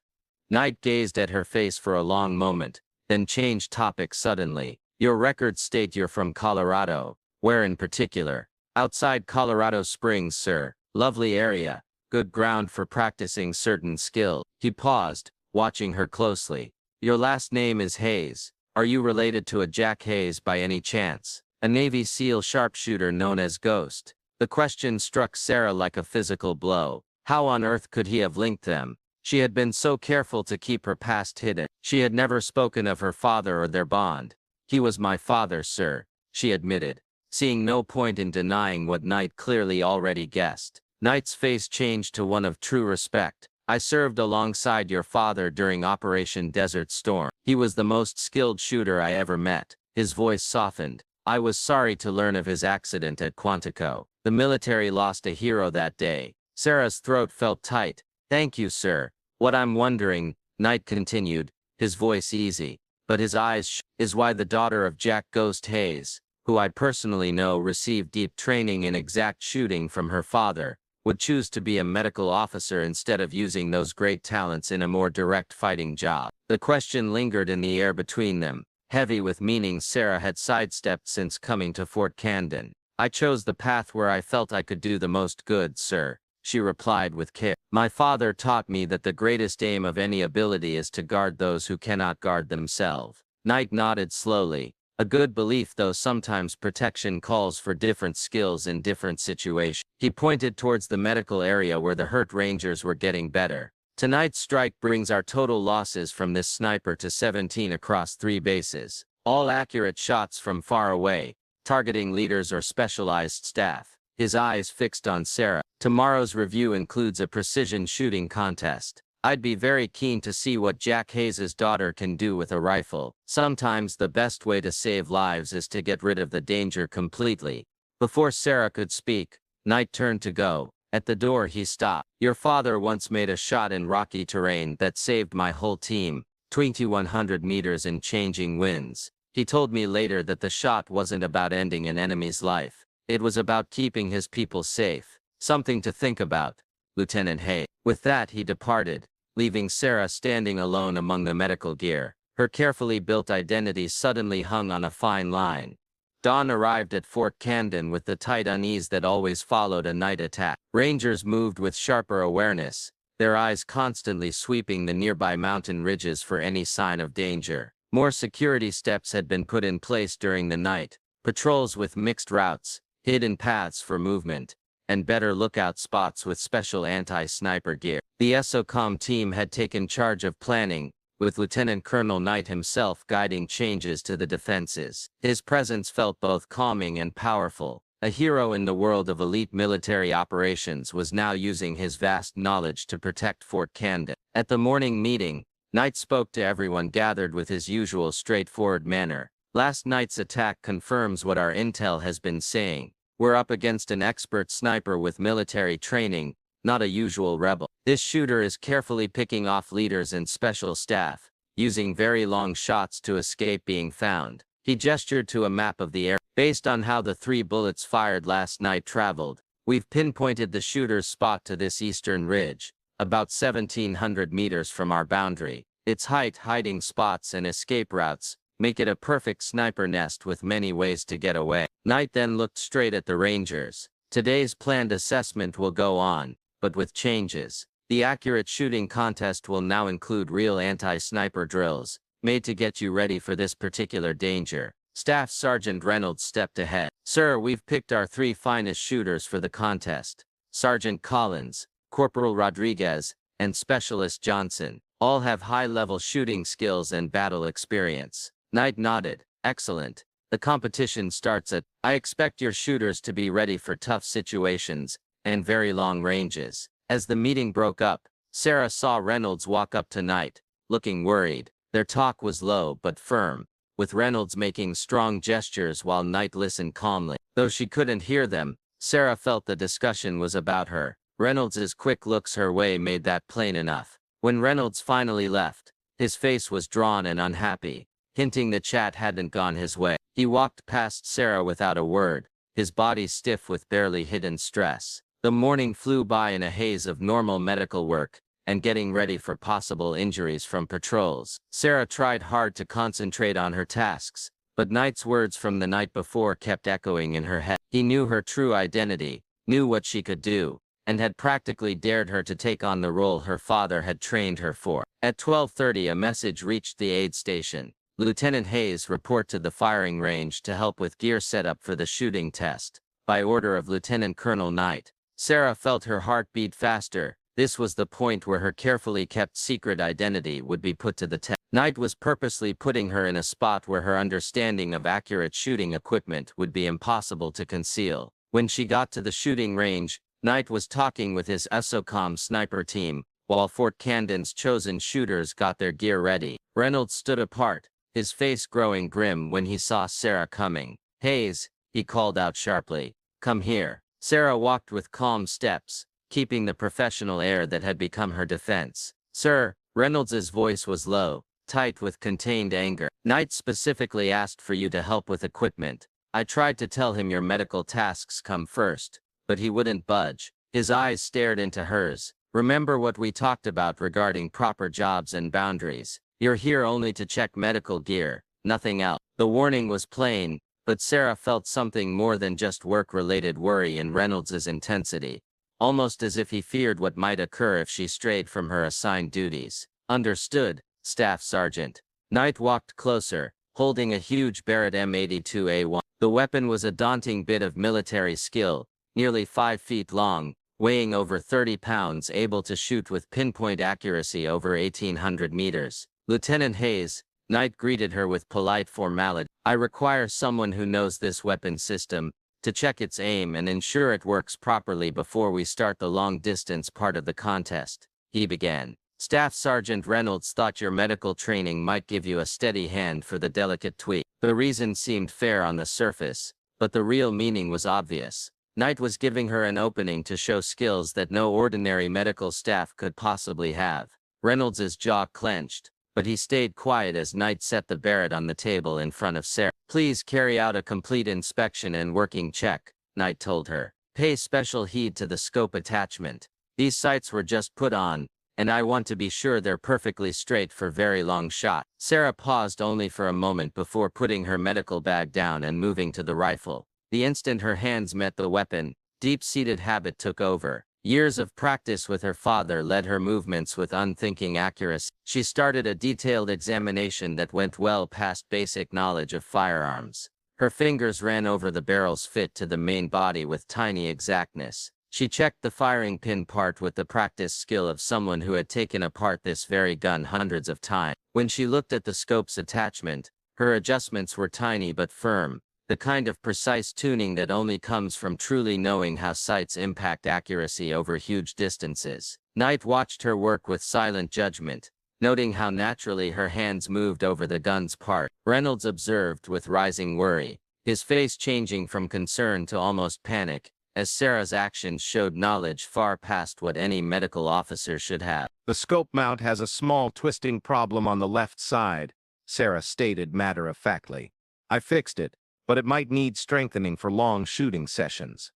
Knight gazed at her face for a long moment, then changed topic suddenly. "Your records state you're from Colorado. Where in particular?" "Outside Colorado Springs, sir. Lovely area. Good ground for practicing certain skills." He paused, watching her closely. "Your last name is Hayes. Are you related to a Jack Hayes by any chance? A Navy SEAL sharpshooter known as Ghost?" The question struck Sarah like a physical blow. How on earth could he have linked them? She had been so careful to keep her past hidden. She had never spoken of her father or their bond. "He was my father, sir," she admitted, seeing no point in denying what Knight clearly already guessed. Knight's face changed to one of true respect. "I served alongside your father during Operation Desert Storm. He was the most skilled shooter I ever met." His voice softened. "I was sorry to learn of his accident at Quantico. The military lost a hero that day." Sarah's throat felt tight. "Thank you, sir. What I'm wondering," Knight continued, his voice easy, but his eyes "is why the daughter of Jack Ghost Hayes, who I personally know received deep training in exact shooting from her father, would choose to be a medical officer instead of using those great talents in a more direct fighting job." The question lingered in the air between them, heavy with meaning Sarah had sidestepped since coming to Fort Camden. "I chose the path where I felt I could do the most good, sir," she replied with care. "My father taught me that the greatest aim of any ability is to guard those who cannot guard themselves." Knight nodded slowly. "A good belief, though sometimes protection calls for different skills in different situations." He pointed towards the medical area where the hurt Rangers were getting better. "Tonight's strike brings our total losses from this sniper to 17 across 3 bases. All accurate shots from far away, targeting leaders or specialized staff." His eyes fixed on Sarah. "Tomorrow's review includes a precision shooting contest. I'd be very keen to see what Jack Hayes' daughter can do with a rifle. Sometimes the best way to save lives is to get rid of the danger completely." Before Sarah could speak, Knight turned to go. At the door he stopped. "Your father once made a shot in rocky terrain that saved my whole team, 2,100 meters in changing winds. He told me later that the shot wasn't about ending an enemy's life. It was about keeping his people safe. Something to think about, Lieutenant Hay." With that he departed, leaving Sarah standing alone among the medical gear. Her carefully built identity suddenly hung on a fine line. Dawn arrived at Fort Camden with the tight unease that always followed a night attack. Rangers moved with sharper awareness, their eyes constantly sweeping the nearby mountain ridges for any sign of danger. More security steps had been put in place during the night, patrols with mixed routes, hidden paths for movement, and better lookout spots with special anti-sniper gear. The SOCOM team had taken charge of planning, with Lieutenant Colonel Knight himself guiding changes to the defenses. His presence felt both calming and powerful. A hero in the world of elite military operations was now using his vast knowledge to protect Fort Camden. At the morning meeting, Knight spoke to everyone gathered with his usual straightforward manner. "Last night's attack confirms what our intel has been saying. We're up against an expert sniper with military training, not a usual rebel. This shooter is carefully picking off leaders and special staff, using very long shots to escape being found." He gestured to a map of the area. "Based on how the 3 bullets fired last night traveled, we've pinpointed the shooter's spot to this eastern ridge, about 1,700 meters from our boundary. Its height, hiding spots, and escape routes make it a perfect sniper nest with many ways to get away." Knight then looked straight at the Rangers. "Today's planned assessment will go on, but with changes. The accurate shooting contest will now include real anti-sniper drills, made to get you ready for this particular danger. Staff Sergeant Reynolds stepped ahead. Sir, we've picked our 3 finest shooters for the contest. Sergeant Collins, Corporal Rodriguez, and Specialist Johnson. All have high-level shooting skills and battle experience. Knight nodded. Excellent. The competition starts at, I expect your shooters to be ready for tough situations and very long ranges. As the meeting broke up, Sarah saw Reynolds walk up to Knight, looking worried. Their talk was low but firm, with Reynolds making strong gestures while Knight listened calmly. Though she couldn't hear them, Sarah felt the discussion was about her. Reynolds's quick looks her way made that plain enough. When Reynolds finally left, his face was drawn and unhappy, hinting the chat hadn't gone his way. He walked past Sarah without a word, his body stiff with barely hidden stress. The morning flew by in a haze of normal medical work and getting ready for possible injuries from patrols. Sarah tried hard to concentrate on her tasks, but Knight's words from the night before kept echoing in her head. He knew her true identity, knew what she could do, and had practically dared her to take on the role her father had trained her for. At 12:30, a message reached the aid station. Lieutenant Hayes, report to the firing range to help with gear setup for the shooting test. By order of Lieutenant Colonel Knight. Sarah felt her heart beat faster. This was the point where her carefully kept secret identity would be put to the test. Knight was purposely putting her in a spot where her understanding of accurate shooting equipment would be impossible to conceal. When she got to the shooting range, Knight was talking with his SOCOM sniper team, while Fort Camden's chosen shooters got their gear ready. Reynolds stood apart, his face growing grim when he saw Sarah coming. Hayes, he called out sharply, come here. Sarah walked with calm steps, keeping the professional air that had become her defense. Sir, Reynolds's voice was low, tight with contained anger. Knight specifically asked for you to help with equipment. I tried to tell him your medical tasks come first, but he wouldn't budge. His eyes stared into hers. Remember what we talked about regarding proper jobs and boundaries. You're here only to check medical gear, nothing else. The warning was plain, but Sarah felt something more than just work-related worry in Reynolds's intensity, almost as if he feared what might occur if she strayed from her assigned duties. Understood, Staff Sergeant. Knight walked closer, holding a huge Barrett M82A1. The weapon was a daunting bit of military skill, nearly 5 feet long, weighing over 30 pounds, able to shoot with pinpoint accuracy over 1,800 meters. Lieutenant Hayes, Knight greeted her with polite formality. I require someone who knows this weapon system, to check its aim and ensure it works properly before we start the long-distance part of the contest, he began. Staff Sergeant Reynolds thought your medical training might give you a steady hand for the delicate tweak. The reason seemed fair on the surface, but the real meaning was obvious. Knight was giving her an opening to show skills that no ordinary medical staff could possibly have. Reynolds's jaw clenched, but he stayed quiet as Knight set the Barrett on the table in front of Sarah. Please carry out a complete inspection and working check, Knight told her. Pay special heed to the scope attachment. These sights were just put on, and I want to be sure they're perfectly straight for very long shot. Sarah paused only for a moment before putting her medical bag down and moving to the rifle. The instant her hands met the weapon, deep-seated habit took over. Years of practice with her father led her movements with unthinking accuracy. She started a detailed examination that went well past basic knowledge of firearms. Her fingers ran over the barrel's fit to the main body with tiny exactness. She checked the firing pin part with the practiced skill of someone who had taken apart this very gun hundreds of times. When she looked at the scope's attachment, her adjustments were tiny but firm, the kind of precise tuning that only comes from truly knowing how sights impact accuracy over huge distances. Knight watched her work with silent judgment, noting how naturally her hands moved over the gun's part. Reynolds observed with rising worry, his face changing from concern to almost panic, as Sarah's actions showed knowledge far past what any medical officer should have. The scope mount has a small twisting problem on the left side, Sarah stated matter-of-factly. I fixed it, but it might need strengthening for long shooting sessions.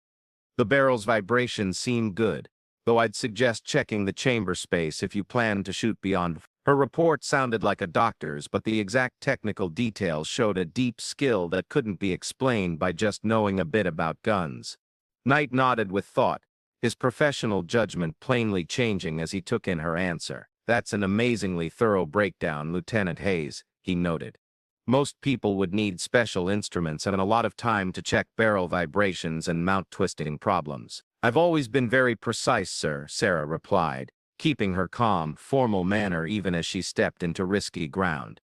The barrel's vibrations seem good, though I'd suggest checking the chamber space if you plan to shoot beyond. Her report sounded like a doctor's, but the exact technical details showed a deep skill that couldn't be explained by just knowing a bit about guns. Knight nodded with thought, his professional judgment plainly changing as he took in her answer. "That's an amazingly thorough breakdown, Lieutenant Hayes," he noted. "Most people would need special instruments and a lot of time to check barrel vibrations and mount twisting problems." "I've always been very precise, sir," Sarah replied, keeping her calm, formal manner even as she stepped into risky ground.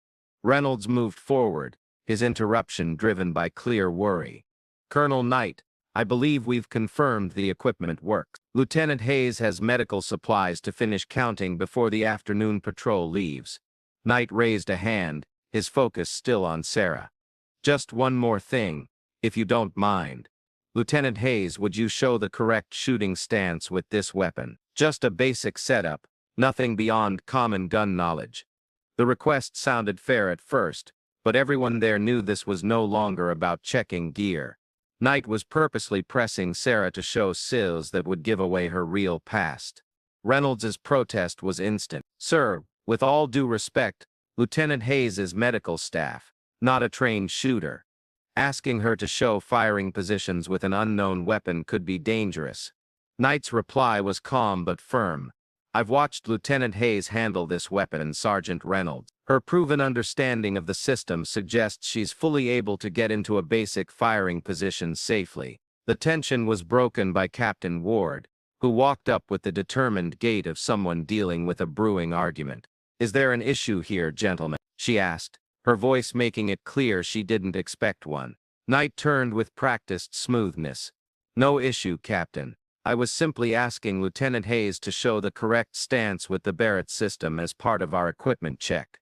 Reynolds moved forward, his interruption driven by clear worry. "Colonel Knight, I believe we've confirmed the equipment works. Lieutenant Hayes has medical supplies to finish counting before the afternoon patrol leaves." Knight raised a hand, his focus still on Sarah. "Just one more thing, if you don't mind. Lieutenant Hayes, would you show the correct shooting stance with this weapon? Just a basic setup, nothing beyond common gun knowledge." The request sounded fair at first, but everyone there knew this was no longer about checking gear. Knight was purposely pressing Sarah to show skills that would give away her real past. Reynolds's protest was instant. "Sir, with all due respect, Lieutenant Hayes is medical staff, not a trained shooter. Asking her to show firing positions with an unknown weapon could be dangerous." Knight's reply was calm but firm. "I've watched Lieutenant Hayes handle this weapon, Sergeant Reynolds. Her proven understanding of the system suggests she's fully able to get into a basic firing position safely." The tension was broken by Captain Ward, who walked up with the determined gait of someone dealing with a brewing argument. "Is there an issue here, gentlemen?" she asked, her voice making it clear she didn't expect one. Knight turned with practiced smoothness. "No issue, Captain. I was simply asking Lieutenant Hayes to show the correct stance with the Barrett system as part of our equipment check.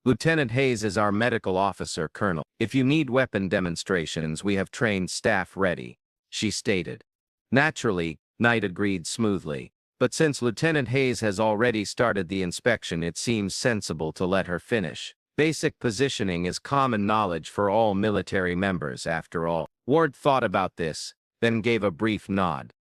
Lieutenant Hayes is our medical officer, Colonel. If you need weapon demonstrations, we have trained staff ready," she stated. Naturally, Knight agreed smoothly, but since Lieutenant Hayes has already started the inspection, it seems sensible to let her finish. Basic positioning is common knowledge for all military members, after all. Ward thought about this, then gave a brief nod.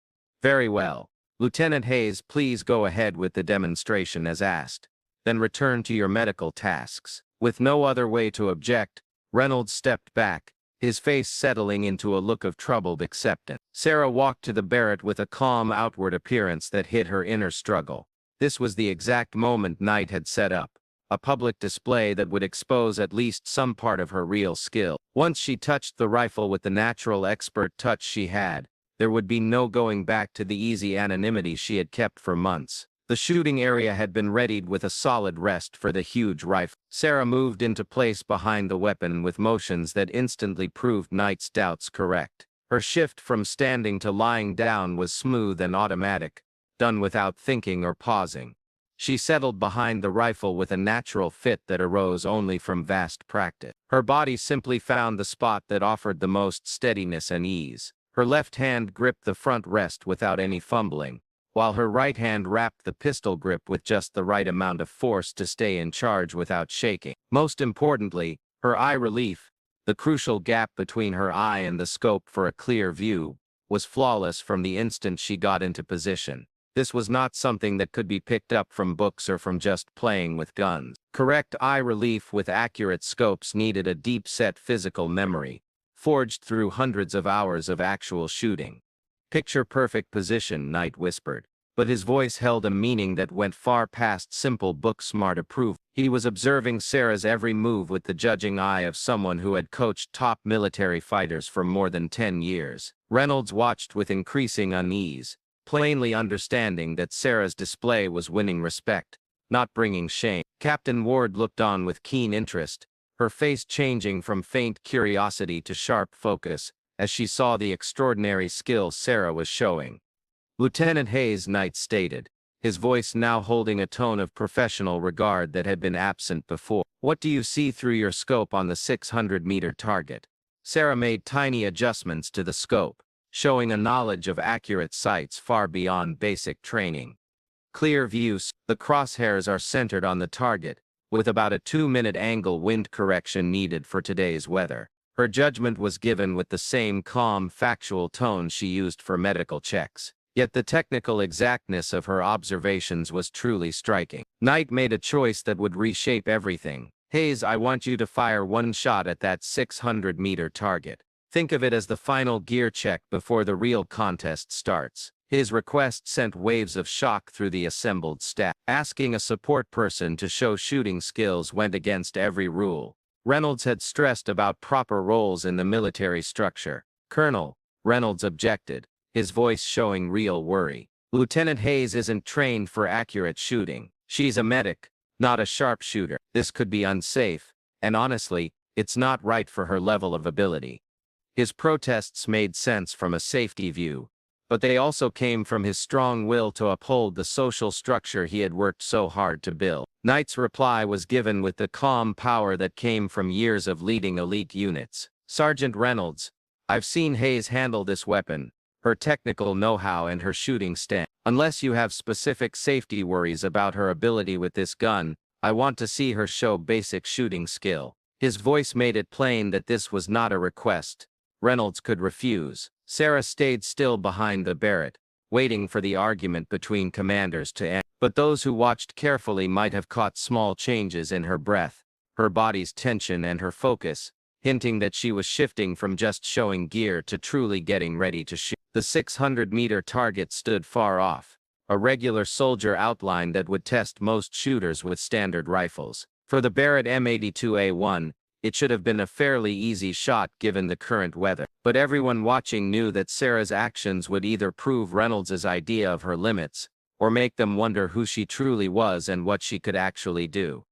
"Very well. Lieutenant Hayes, please go ahead with the demonstration as asked. Then return to your medical tasks." With no other way to object, Reynolds stepped back, his face settling into a look of troubled acceptance. Sarah walked to the Barrett with a calm outward appearance that hid her inner struggle. This was the exact moment Knight had set up, a public display that would expose at least some part of her real skill. Once she touched the rifle with the natural expert touch she had, there would be no going back to the easy anonymity she had kept for months. The shooting area had been readied with a solid rest for the huge rifle. Sarah moved into place behind the weapon with motions that instantly proved Knight's doubts correct. Her shift from standing to lying down was smooth and automatic, done without thinking or pausing. She settled behind the rifle with a natural fit that arose only from vast practice. Her body simply found the spot that offered the most steadiness and ease. Her left hand gripped the front rest without any fumbling, while her right hand wrapped the pistol grip with just the right amount of force to stay in charge without shaking. Most importantly, her eye relief, the crucial gap between her eye and the scope for a clear view, was flawless from the instant she got into position. This was not something that could be picked up from books or from just playing with guns. Correct eye relief with accurate scopes needed a deep-set physical memory, forged through hundreds of hours of actual shooting. "Picture-perfect position," Knight whispered, but his voice held a meaning that went far past simple book-smart approval. He was observing Sarah's every move with the judging eye of someone who had coached top military fighters for more than 10 years. Reynolds watched with increasing unease, plainly understanding that Sarah's display was winning respect, not bringing shame. Captain Ward looked on with keen interest, her face changing from faint curiosity to sharp focus, as she saw the extraordinary skill Sarah was showing. "Lieutenant Hayes," Knight stated, his voice now holding a tone of professional regard that had been absent before. "What do you see through your scope on the 600-meter target?" Sarah made tiny adjustments to the scope, showing a knowledge of accurate sights far beyond basic training. "Clear views. The crosshairs are centered on the target, with about a 2-minute angle wind correction needed for today's weather." Her judgment was given with the same calm, factual tone she used for medical checks. Yet the technical exactness of her observations was truly striking. Knight made a choice that would reshape everything. "Hayes, I want you to fire one shot at that 600-meter target. Think of it as the final gear check before the real contest starts. His request sent waves of shock through the assembled staff. Asking a support person to show shooting skills went against every rule. Reynolds had stressed about proper roles in the military structure. "Colonel," Reynolds objected, his voice showing real worry. "Lieutenant Hayes isn't trained for accurate shooting. She's a medic, not a sharpshooter. This could be unsafe, and honestly, it's not right for her level of ability." His protests made sense from a safety view, but they also came from his strong will to uphold the social structure he had worked so hard to build. Knight's reply was given with the calm power that came from years of leading elite units. "Sergeant Reynolds, I've seen Hayes handle this weapon, her technical know-how and her shooting stance. Unless you have specific safety worries about her ability with this gun, I want to see her show basic shooting skill." His voice made it plain that this was not a request Reynolds could refuse. Sarah stayed still behind the Barrett, waiting for the argument between commanders to end. But those who watched carefully might have caught small changes in her breath, her body's tension and her focus, hinting that she was shifting from just showing gear to truly getting ready to shoot. The 600-meter target stood far off, a regular soldier outline that would test most shooters with standard rifles. For the Barrett M82A1, it should have been a fairly easy shot given the current weather. But everyone watching knew that Sarah's actions would either prove Reynolds' idea of her limits, or make them wonder who she truly was and what she could actually do.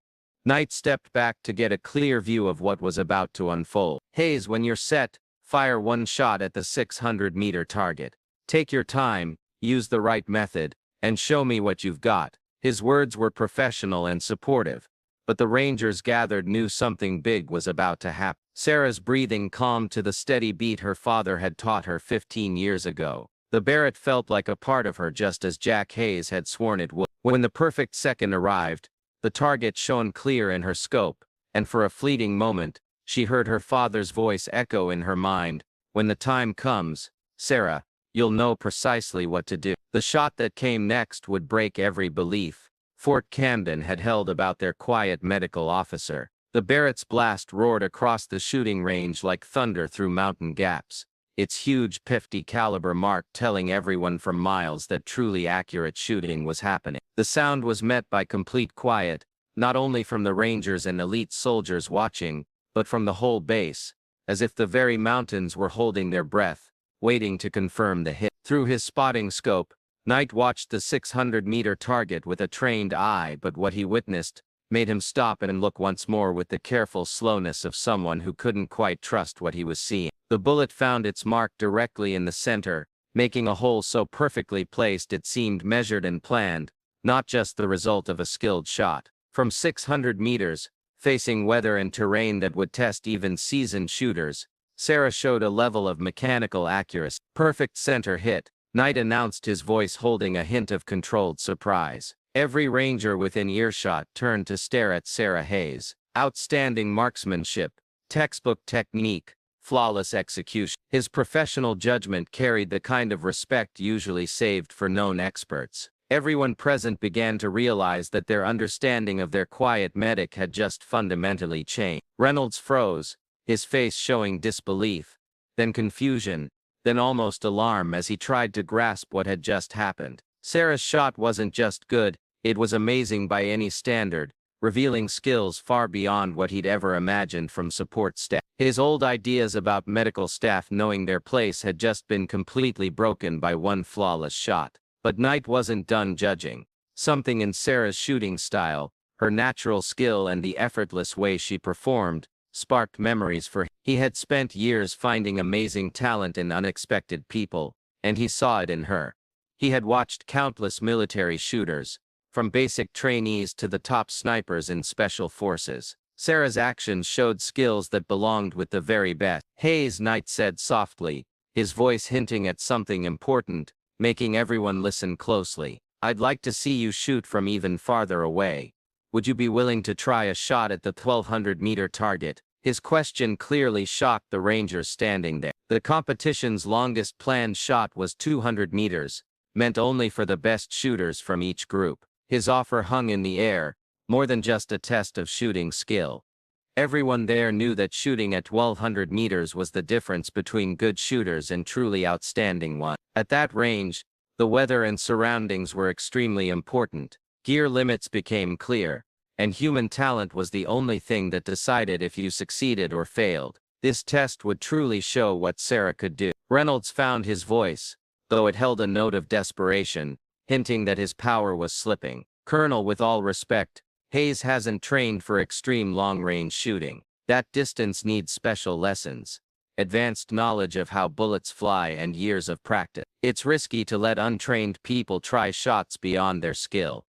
Knight stepped back to get a clear view of what was about to unfold. "Hayes, when you're set, fire one shot at the 600-meter target. Take your time, use the right method, and show me what you've got." His words were professional and supportive, but the Rangers gathered knew something big was about to happen. Sarah's breathing calmed to the steady beat her father had taught her 15 years ago. The Barrett felt like a part of her just as Jack Hayes had sworn it would. When the perfect second arrived, the target shone clear in her scope, and for a fleeting moment, she heard her father's voice echo in her mind, "When the time comes, Sarah, you'll know precisely what to do." The shot that came next would break every belief Fort Camden had held about their quiet medical officer. The Barrett's blast roared across the shooting range like thunder through mountain gaps, its huge 50-caliber mark telling everyone for miles that truly accurate shooting was happening. The sound was met by complete quiet, not only from the Rangers and elite soldiers watching, but from the whole base, as if the very mountains were holding their breath, waiting to confirm the hit. Through his spotting scope, Knight watched the 600-meter target with a trained eye, but what he witnessed made him stop and look once more with the careful slowness of someone who couldn't quite trust what he was seeing. The bullet found its mark directly in the center, making a hole so perfectly placed it seemed measured and planned, not just the result of a skilled shot. From 600 meters, facing weather and terrain that would test even seasoned shooters, Sarah showed a level of mechanical accuracy. "Perfect center hit," Knight announced, his voice holding a hint of controlled surprise. Every Ranger within earshot turned to stare at Sarah Hayes. Outstanding marksmanship, textbook technique, flawless execution. His professional judgment carried the kind of respect usually saved for known experts. Everyone present began to realize that their understanding of their quiet medic had just fundamentally changed. Reynolds froze, his face showing disbelief, then confusion, then almost alarm as he tried to grasp what had just happened. Sarah's shot wasn't just good, it was amazing by any standard, revealing skills far beyond what he'd ever imagined from support staff. His old ideas about medical staff knowing their place had just been completely broken by one flawless shot. But Knight wasn't done judging. Something in Sarah's shooting style, her natural skill and the effortless way she performed, sparked memories for him. He had spent years finding amazing talent in unexpected people, and he saw it in her. He had watched countless military shooters, from basic trainees to the top snipers in special forces. Sarah's actions showed skills that belonged with the very best. "Hayes," Knight said softly, his voice hinting at something important, making everyone listen closely. "I'd like to see you shoot from even farther away. Would you be willing to try a shot at the 1200-meter target?" His question clearly shocked the Rangers standing there. The competition's longest planned shot was 200 meters, meant only for the best shooters from each group. His offer hung in the air, more than just a test of shooting skill. Everyone there knew that shooting at 1200 meters was the difference between good shooters and truly outstanding ones. At that range, The weather and surroundings were extremely important. Gear limits became clear, and human talent was the only thing that decided if you succeeded or failed. This test would truly show what Sarah could do. Reynolds found his voice, though it held a note of desperation, hinting that his power was slipping. "Colonel, with all respect, Hayes hasn't trained for extreme long-range shooting. That distance needs special lessons, advanced knowledge of how bullets fly, and years of practice. It's risky to let untrained people try shots beyond their skill."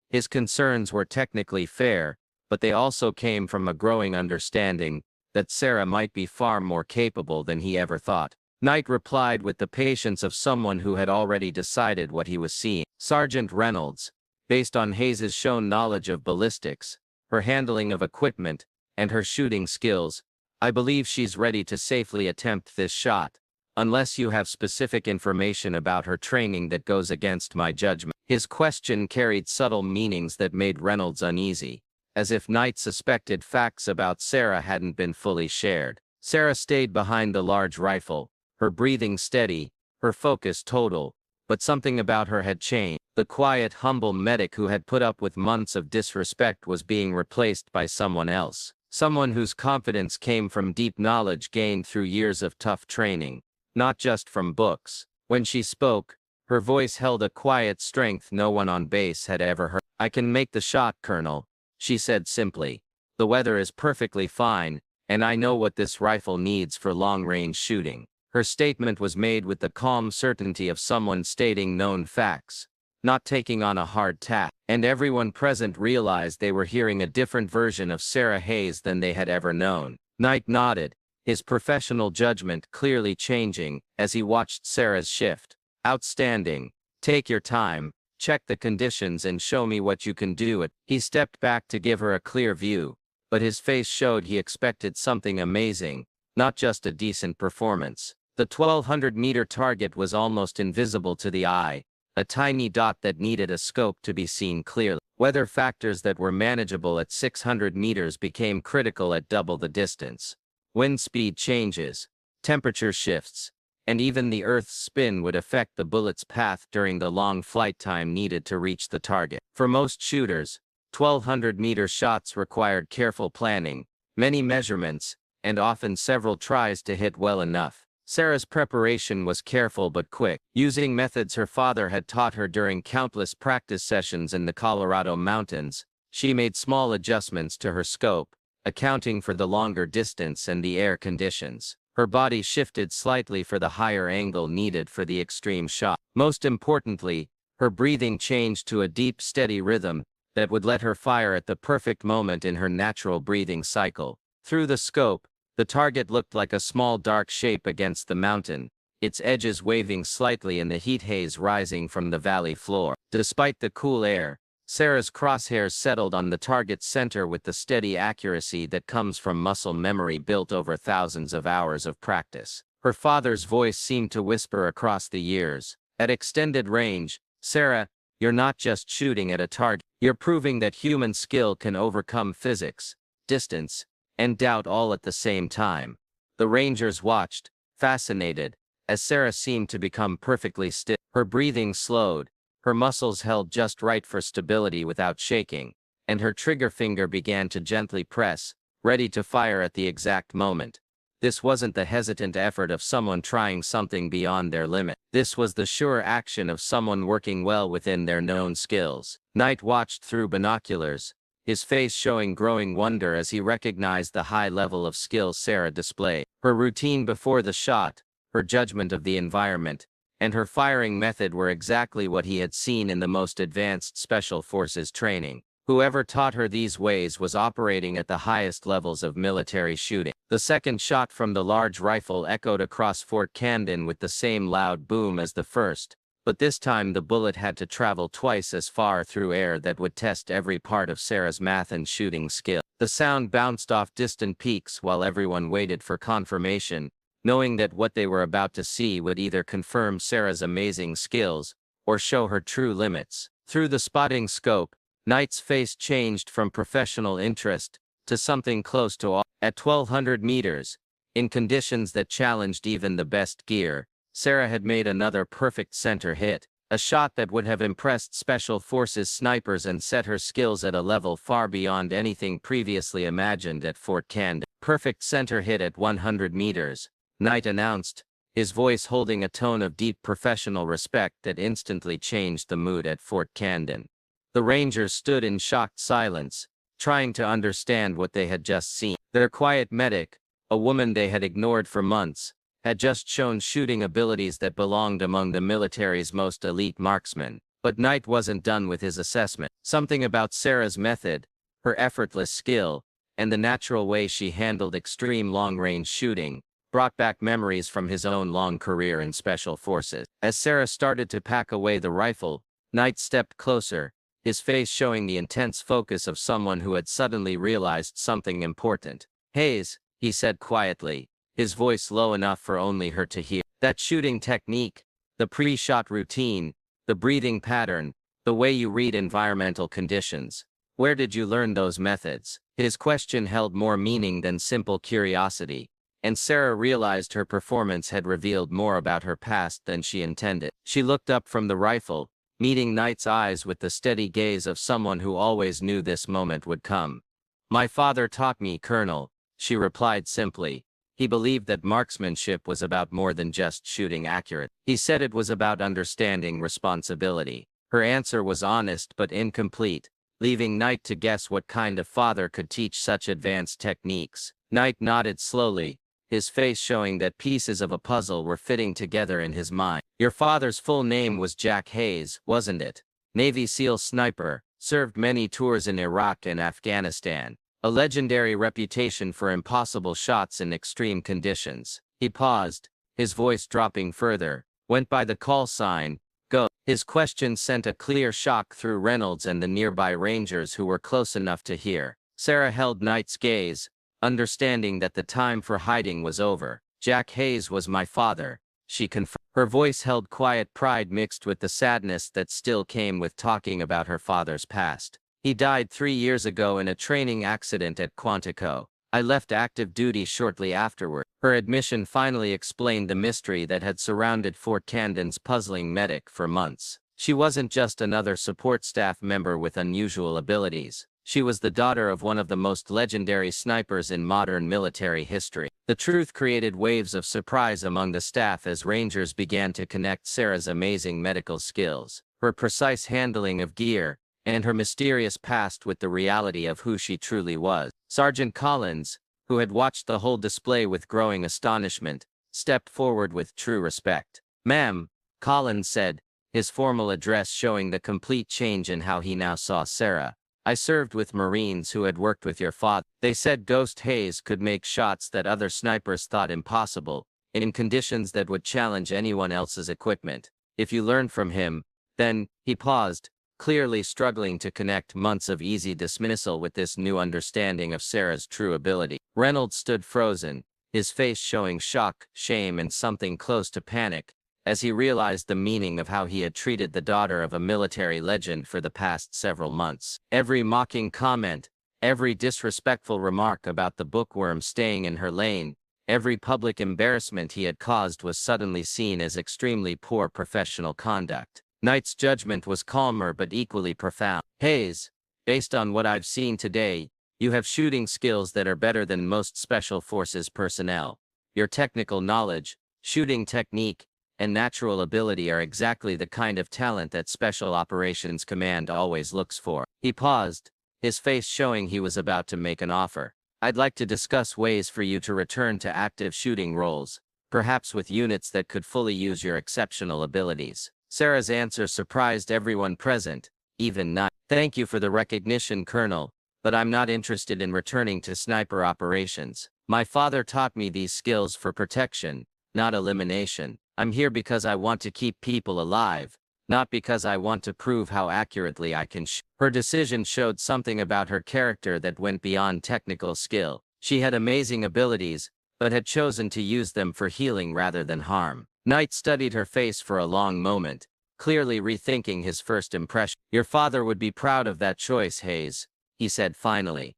His concerns were technically fair, but they also came from a growing understanding that Sarah might be far more capable than he ever thought. Knight replied with the patience of someone who had already decided what he was seeing. "Sergeant Reynolds, based on Hayes's shown knowledge of ballistics, her handling of equipment, and her shooting skills, I believe she's ready to safely attempt this shot, unless you have specific information about her training that goes against my judgment." His question carried subtle meanings that made Reynolds uneasy, as if Knight suspected facts about Sarah hadn't been fully shared. Sarah stayed behind the large rifle, her breathing steady, her focus total, but something about her had changed. The quiet, humble medic who had put up with months of disrespect was being replaced by someone else. Someone whose confidence came from deep knowledge gained through years of tough training, not just from books. When she spoke, her voice held a quiet strength no one on base had ever heard. "I can make the shot, Colonel," she said simply. "The weather is perfectly fine, and I know what this rifle needs for long-range shooting." Her statement was made with the calm certainty of someone stating known facts, not taking on a hard task, and everyone present realized they were hearing a different version of Sarah Hayes than they had ever known. Knight nodded, his professional judgment clearly changing as he watched Sarah's shift. "Outstanding. Take your time, check the conditions, and show me what you can do." He stepped back to give her a clear view, but his face showed he expected something amazing, not just a decent performance. The 1,200-meter target was almost invisible to the eye, a tiny dot that needed a scope to be seen clearly. Weather factors that were manageable at 600 meters became critical at double the distance. Wind speed changes, temperature shifts, and even the Earth's spin would affect the bullet's path during the long flight time needed to reach the target. For most shooters, 1,200-meter shots required careful planning, many measurements, and often several tries to hit well enough. Sarah's preparation was careful but quick, using methods her father had taught her during countless practice sessions in the Colorado mountains. She made small adjustments to her scope, accounting for the longer distance and the air conditions. Her body shifted slightly for the higher angle needed for the extreme shot. Most importantly, her breathing changed to a deep, steady rhythm that would let her fire at the perfect moment in her natural breathing cycle. Through the scope, the target looked like a small dark shape against the mountain, its edges waving slightly in the heat haze rising from the valley floor. Despite the cool air, Sarah's crosshairs settled on the target's center with the steady accuracy that comes from muscle memory built over thousands of hours of practice. Her father's voice seemed to whisper across the years, "At extended range, Sarah, you're not just shooting at a target, you're proving that human skill can overcome physics, distance, and doubt all at the same time." The Rangers watched, fascinated, as Sarah seemed to become perfectly still. Her breathing slowed, her muscles held just right for stability without shaking, and her trigger finger began to gently press, ready to fire at the exact moment. This wasn't the hesitant effort of someone trying something beyond their limit. This was the sure action of someone working well within their known skills. Knight watched through binoculars, his face showing growing wonder as he recognized the high level of skill Sarah displayed. Her routine before the shot, her judgment of the environment, and her firing method were exactly what he had seen in the most advanced Special Forces training. Whoever taught her these ways was operating at the highest levels of military shooting. The second shot from the large rifle echoed across Fort Camden with the same loud boom as the first, but this time the bullet had to travel twice as far through air that would test every part of Sarah's math and shooting skill. The sound bounced off distant peaks while everyone waited for confirmation, knowing that what they were about to see would either confirm Sarah's amazing skills or show her true limits. Through the spotting scope, Knight's face changed from professional interest to something close to awe. At 1,200 meters, in conditions that challenged even the best gear, Sarah had made another perfect center hit, A shot that would have impressed Special Forces snipers and set her skills at a level far beyond anything previously imagined at Fort Camden. Perfect center hit at 100 meters, Knight announced, his voice holding a tone of deep professional respect that instantly changed the mood at Fort Camden. The Rangers stood in shocked silence, trying to understand what they had just seen. Their quiet medic, a woman they had ignored for months, had just shown shooting abilities that belonged among the military's most elite marksmen. But Knight wasn't done with his assessment. Something about Sarah's method, her effortless skill, and the natural way she handled extreme long-range shooting, brought back memories from his own long career in Special Forces. As Sarah started to pack away the rifle, Knight stepped closer, his face showing the intense focus of someone who had suddenly realized something important. "Hayes," he said quietly, his voice low enough for only her to hear. "That shooting technique, the pre-shot routine, the breathing pattern, the way you read environmental conditions. Where did you learn those methods?" His question held more meaning than simple curiosity, and Sarah realized her performance had revealed more about her past than she intended. She looked up from the rifle, meeting Knight's eyes with the steady gaze of someone who always knew this moment would come. "My father taught me, Colonel," she replied simply. He believed that marksmanship was about more than just shooting accurate. He said it was about understanding responsibility. Her answer was honest but incomplete, leaving Knight to guess what kind of father could teach such advanced techniques. Knight nodded slowly, his face showing that pieces of a puzzle were fitting together in his mind. "Your father's full name was Jack Hayes, wasn't it? Navy SEAL sniper, served many tours in Iraq and Afghanistan. A legendary reputation for impossible shots in extreme conditions." He paused, his voice dropping further. "Went by the call sign, go." His question sent a clear shock through Reynolds and the nearby Rangers who were close enough to hear. Sarah held Knight's gaze, understanding that the time for hiding was over. "Jack Hayes was my father," she confirmed. Her voice held quiet pride mixed with the sadness that still came with talking about her father's past. "He died 3 years ago in a training accident at Quantico. I left active duty shortly afterward." Her admission finally explained the mystery that had surrounded Fort Camden's puzzling medic for months. She wasn't just another support staff member with unusual abilities. She was the daughter of one of the most legendary snipers in modern military history. The truth created waves of surprise among the staff as Rangers began to connect Sarah's amazing medical skills, her precise handling of gear, and her mysterious past with the reality of who she truly was. Sergeant Collins, who had watched the whole display with growing astonishment, stepped forward with true respect. "Ma'am," Collins said, his formal address showing the complete change in how he now saw Sarah. "I served with Marines who had worked with your father. They said Ghost Hayes could make shots that other snipers thought impossible, in conditions that would challenge anyone else's equipment. If you learned from him, then..." He paused, clearly struggling to connect months of easy dismissal with this new understanding of Sarah's true ability. Reynolds stood frozen, his face showing shock, shame, and something close to panic, as he realized the meaning of how he had treated the daughter of a military legend for the past several months. Every mocking comment, every disrespectful remark about the bookworm staying in her lane, every public embarrassment he had caused was suddenly seen as extremely poor professional conduct. Knight's judgment was calmer but equally profound. "Hayes, based on what I've seen today, you have shooting skills that are better than most Special Forces personnel. Your technical knowledge, shooting technique, and natural ability are exactly the kind of talent that Special Operations Command always looks for." He paused, his face showing he was about to make an offer. "I'd like to discuss ways for you to return to active shooting roles, perhaps with units that could fully use your exceptional abilities." Sarah's answer surprised everyone present, even Knight. "Thank you for the recognition, Colonel, but I'm not interested in returning to sniper operations. My father taught me these skills for protection, not elimination. I'm here because I want to keep people alive, not because I want to prove how accurately I can shoot." Her decision showed something about her character that went beyond technical skill. She had amazing abilities, but had chosen to use them for healing rather than harm. Knight studied her face for a long moment, clearly rethinking his first impression. "Your father would be proud of that choice, Hayes," he said finally.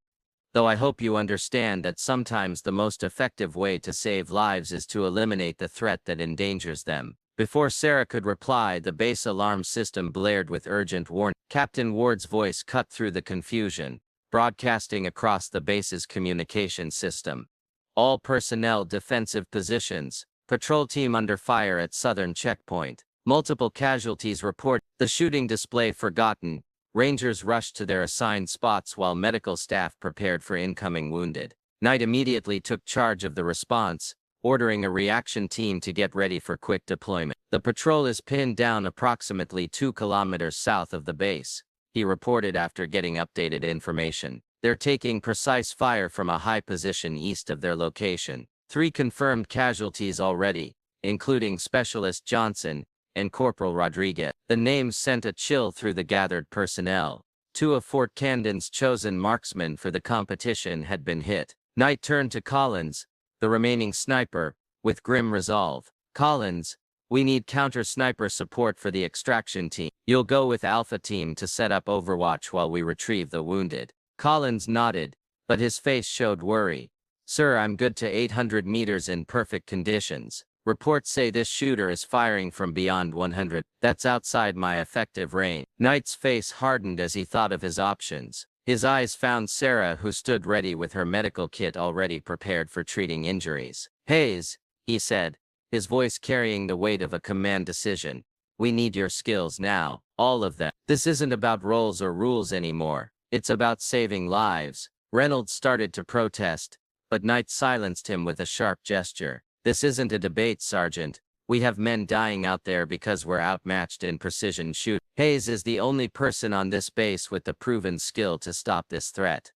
"Though I hope you understand that sometimes the most effective way to save lives is to eliminate the threat that endangers them." Before Sarah could reply, the base alarm system blared with urgent warning. Captain Ward's voice cut through the confusion, broadcasting across the base's communication system. All personnel defensive positions. Patrol team under fire at southern checkpoint. Multiple casualties report. The shooting display forgotten. Rangers rushed to their assigned spots while medical staff prepared for incoming wounded. Knight immediately took charge of the response, ordering a reaction team to get ready for quick deployment. The patrol is pinned down approximately 2 kilometers south of the base, he reported after getting updated information. They're taking precise fire from a high position east of their location. 3 confirmed casualties already, including Specialist Johnson and Corporal Rodriguez. The names sent a chill through the gathered personnel. 2 of Fort Camden's chosen marksmen for the competition had been hit. Knight turned to Collins, the remaining sniper, with grim resolve. Collins, we need counter-sniper support for the extraction team. You'll go with Alpha Team to set up overwatch while we retrieve the wounded. Collins nodded, but his face showed worry. Sir, I'm good to 800 meters in perfect conditions. Reports say this shooter is firing from beyond 100. That's outside my effective range. Knight's face hardened as he thought of his options. His eyes found Sarah, who stood ready with her medical kit already prepared for treating injuries. Hayes, he said, his voice carrying the weight of a command decision. We need your skills now, all of them. This isn't about roles or rules anymore. It's about saving lives. Reynolds started to protest, but Knight silenced him with a sharp gesture. This isn't a debate, Sergeant. We have men dying out there because we're outmatched in precision shooting. Hayes is the only person on this base with the proven skill to stop this threat.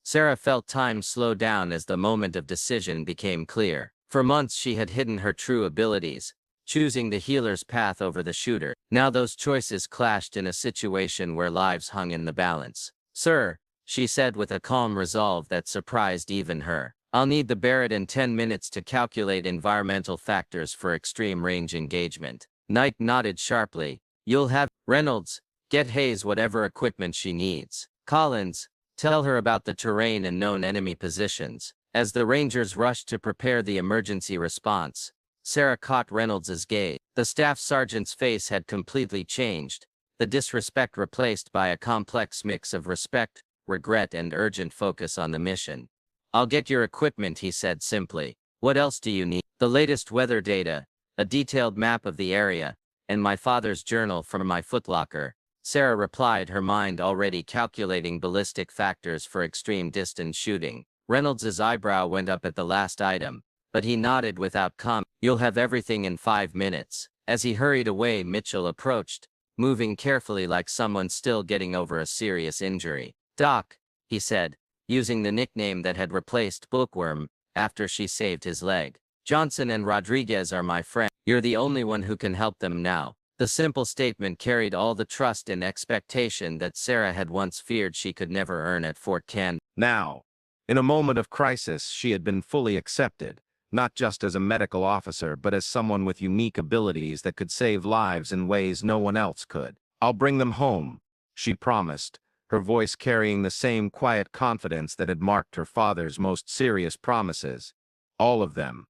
Sarah felt time slow down as the moment of decision became clear. For months she had hidden her true abilities, choosing the healer's path over the shooter. Now those choices clashed in a situation where lives hung in the balance. Sir, she said with a calm resolve that surprised even her. I'll need the Barrett in 10 minutes to calculate environmental factors for extreme range engagement. Knight nodded sharply. You'll have Reynolds, get Hayes whatever equipment she needs. Collins, tell her about the terrain and known enemy positions. As the Rangers rushed to prepare the emergency response, Sarah caught Reynolds' gaze. The staff sergeant's face had completely changed, the disrespect replaced by a complex mix of respect, regret, and urgent focus on the mission. I'll get your equipment, he said simply. What else do you need? The latest weather data, a detailed map of the area, and my father's journal from my footlocker. Sarah replied, her mind already calculating ballistic factors for extreme distance shooting. Reynolds' eyebrow went up at the last item, but he nodded without comment. You'll have everything in 5 minutes. As he hurried away, Mitchell approached, moving carefully like someone still getting over a serious injury. Doc, he said, using the nickname that had replaced Bookworm after she saved his leg. Johnson and Rodriguez are my friends. You're the only one who can help them now. The simple statement carried all the trust and expectation that Sarah had once feared she could never earn at Fort Camden. Now, in a moment of crisis, she had been fully accepted, not just as a medical officer, but as someone with unique abilities that could save lives in ways no one else could. I'll bring them home, she promised, her voice carrying the same quiet confidence that had marked her father's most serious promises. All of them.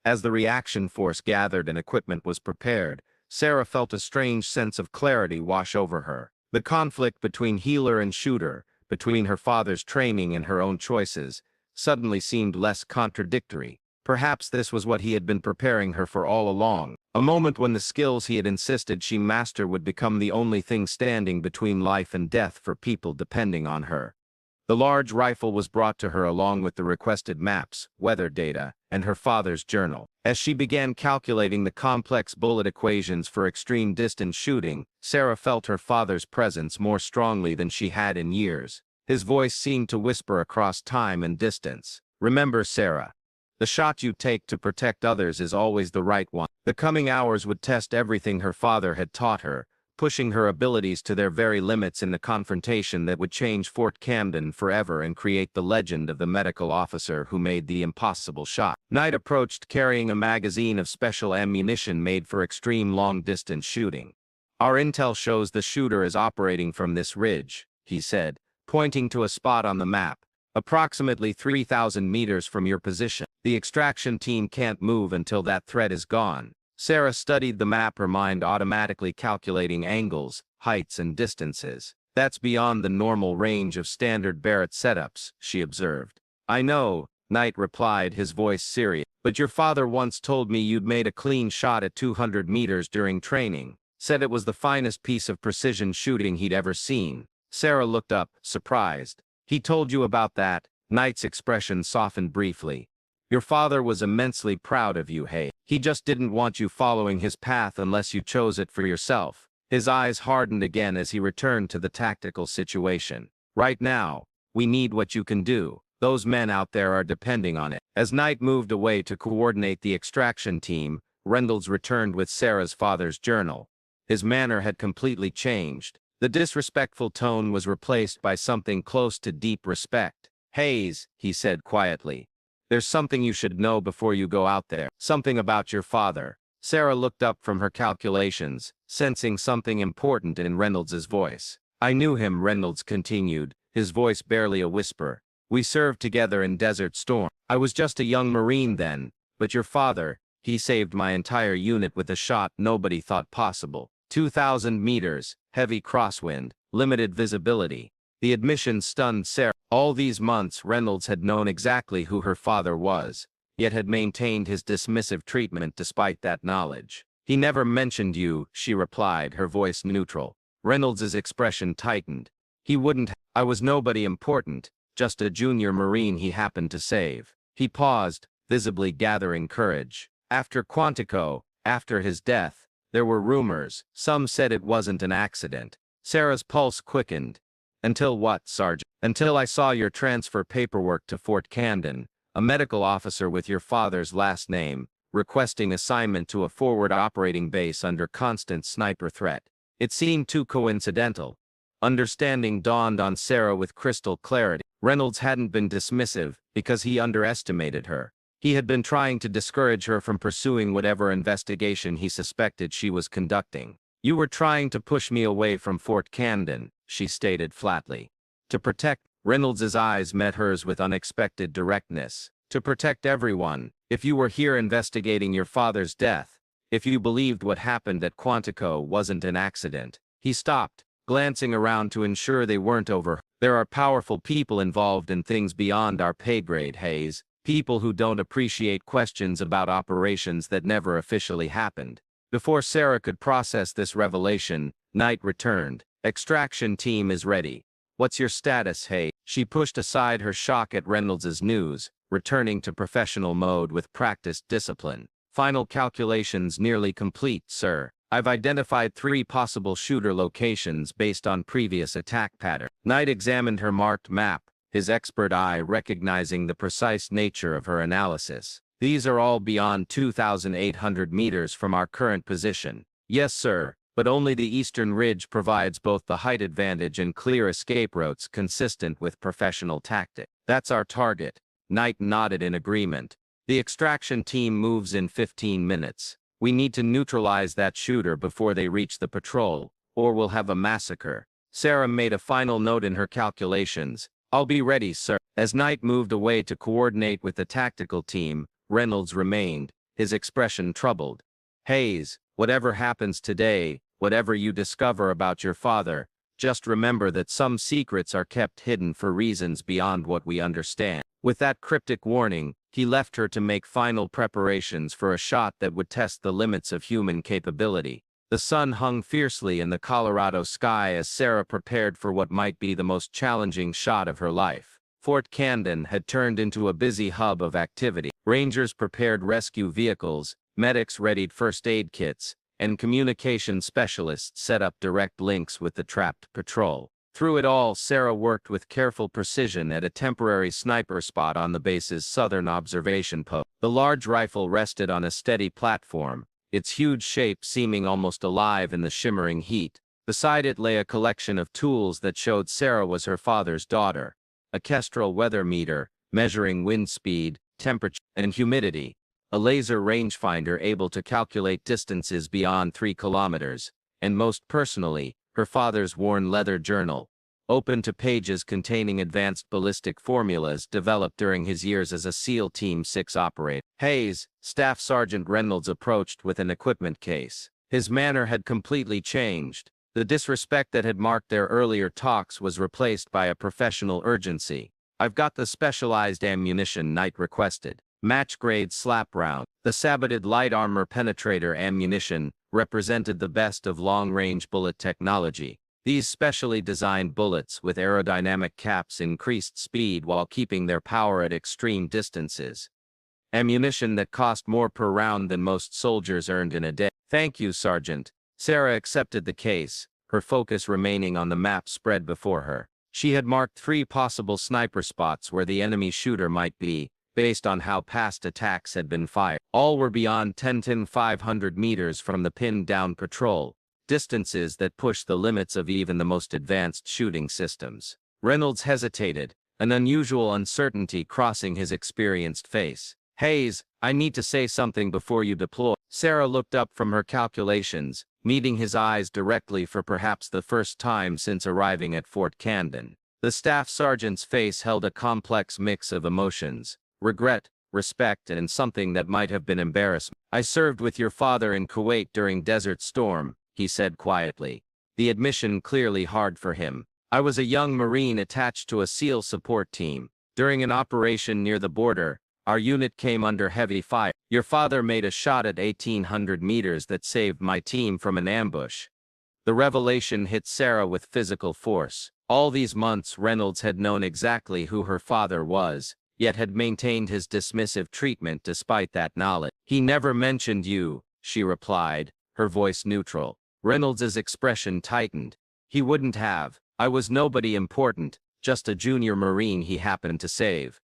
As the reaction force gathered and equipment was prepared, Sarah felt a strange sense of clarity wash over her. The conflict between healer and shooter, between her father's training and her own choices, suddenly seemed less contradictory. Perhaps this was what he had been preparing her for all along, a moment when the skills he had insisted she master would become the only thing standing between life and death for people depending on her. The large rifle was brought to her along with the requested maps, weather data, and her father's journal. As she began calculating the complex bullet equations for extreme distance shooting, Sarah felt her father's presence more strongly than she had in years. His voice seemed to whisper across time and distance. Remember, Sarah. The shot you take to protect others is always the right one. The coming hours would test everything her father had taught her, pushing her abilities to their very limits in the confrontation that would change Fort Camden forever and create the legend of the medical officer who made the impossible shot. Knight approached carrying a magazine of special ammunition made for extreme long-distance shooting. Our intel shows the shooter is operating from this ridge, he said, pointing to a spot on the map, approximately 3,000 meters from your position. The extraction team can't move until that threat is gone, Sarah studied the map, her mind automatically calculating angles, heights, and distances. That's beyond the normal range of standard Barrett setups, she observed. I know, Knight replied, his voice serious. But your father once told me you'd made a clean shot at 200 meters during training. Said it was the finest piece of precision shooting he'd ever seen. Sarah looked up, surprised. He told you about that? Knight's expression softened briefly. Your father was immensely proud of you, Hay. He just didn't want you following his path unless you chose it for yourself. His eyes hardened again as he returned to the tactical situation. Right now, we need what you can do. Those men out there are depending on it. As Knight moved away to coordinate the extraction team, Reynolds returned with Sarah's father's journal. His manner had completely changed. The disrespectful tone was replaced by something close to deep respect. Hayes, he said quietly. There's something you should know before you go out there. Something about your father. Sarah looked up from her calculations, sensing something important in Reynolds's voice. I knew him, Reynolds continued, his voice barely a whisper. We served together in Desert Storm. I was just a young Marine then, but your father, he saved my entire unit with a shot nobody thought possible. 2,000 meters, heavy crosswind, limited visibility. The admission stunned Sarah. All these months Reynolds had known exactly who her father was, yet had maintained his dismissive treatment despite that knowledge. He never mentioned you, she replied, her voice neutral. Reynolds's expression tightened. He wouldn't. I was nobody important, just a junior Marine he happened to save. He paused, visibly gathering courage. After Quantico, after his death, there were rumors. Some said it wasn't an accident. Sarah's pulse quickened. Until what, Sergeant? Until I saw your transfer paperwork to Fort Camden, a medical officer with your father's last name, requesting assignment to a forward operating base under constant sniper threat. It seemed too coincidental. Understanding dawned on Sarah with crystal clarity. Reynolds hadn't been dismissive because he underestimated her. He had been trying to discourage her from pursuing whatever investigation he suspected she was conducting. You were trying to push me away from Fort Camden, she stated flatly. To protect. Reynolds's eyes met hers with unexpected directness. To protect everyone. If you were here investigating your father's death, if you believed what happened at Quantico wasn't an accident. He stopped, glancing around to ensure they weren't over. There are powerful people involved in things beyond our pay grade, Hayes. People who don't appreciate questions about operations that never officially happened. Before Sarah could process this revelation, Knight returned. Extraction team is ready. What's your status, Hay? She pushed aside her shock at Reynolds's news, returning to professional mode with practiced discipline. Final calculations nearly complete, sir. I've identified 3 possible shooter locations based on previous attack pattern. Knight examined her marked map, his expert eye recognizing the precise nature of her analysis. These are all beyond 2,800 meters from our current position. Yes, sir, but only the eastern ridge provides both the height advantage and clear escape routes consistent with professional tactics. That's our target. Knight nodded in agreement. The extraction team moves in 15 minutes. We need to neutralize that shooter before they reach the patrol, or we'll have a massacre. Sarah made a final note in her calculations. I'll be ready, sir. As Knight moved away to coordinate with the tactical team, Reynolds remained, his expression troubled. Hayes, whatever happens today, whatever you discover about your father, just remember that some secrets are kept hidden for reasons beyond what we understand. With that cryptic warning, he left her to make final preparations for a shot that would test the limits of human capability. The sun hung fiercely in the Colorado sky as Sarah prepared for what might be the most challenging shot of her life. Fort Camden had turned into a busy hub of activity. Rangers prepared rescue vehicles, medics readied first aid kits, and communication specialists set up direct links with the trapped patrol. Through it all, Sarah worked with careful precision at a temporary sniper spot on the base's southern observation post. The large rifle rested on a steady platform, its huge shape seeming almost alive in the shimmering heat. Beside it lay a collection of tools that showed Sarah was her father's daughter. A Kestrel weather meter, measuring wind speed, temperature, and humidity. A laser rangefinder able to calculate distances beyond 3 kilometers. And most personally, her father's worn leather journal. open to pages containing advanced ballistic formulas developed during his years as a SEAL Team 6 operator. Hayes, Staff Sergeant Reynolds approached with an equipment case. His manner had completely changed. The disrespect that had marked their earlier talks was replaced by a professional urgency. "I've got the specialized ammunition," Knight requested. Match-grade slap round. The saboted light armor penetrator ammunition represented the best of long-range bullet technology. These specially designed bullets with aerodynamic caps increased speed while keeping their power at extreme distances. Ammunition that cost more per round than most soldiers earned in a day. "Thank you, Sergeant." Sarah accepted the case, her focus remaining on the map spread before her. She had marked 3 possible sniper spots where the enemy shooter might be, based on how past attacks had been fired. All were beyond 500 meters from the pinned-down patrol, distances that pushed the limits of even the most advanced shooting systems. Reynolds hesitated, an unusual uncertainty crossing his experienced face. "Hayes, I need to say something before you deploy." Sarah looked up from her calculations, meeting his eyes directly for perhaps the first time since arriving at Fort Camden. The staff sergeant's face held a complex mix of emotions: regret, respect, and something that might have been embarrassment. "I served with your father in Kuwait during Desert Storm," he said quietly, the admission clearly hard for him. "I was a young Marine attached to a SEAL support team. During an operation near the border, our unit came under heavy fire. Your father made a shot at 1,800 meters that saved my team from an ambush." The revelation hit Sarah with physical force. All these months Reynolds had known exactly who her father was, yet had maintained his dismissive treatment despite that knowledge. "He never mentioned you," she replied, her voice neutral. Reynolds's expression tightened. "He wouldn't have. I was nobody important, just a junior Marine he happened to save."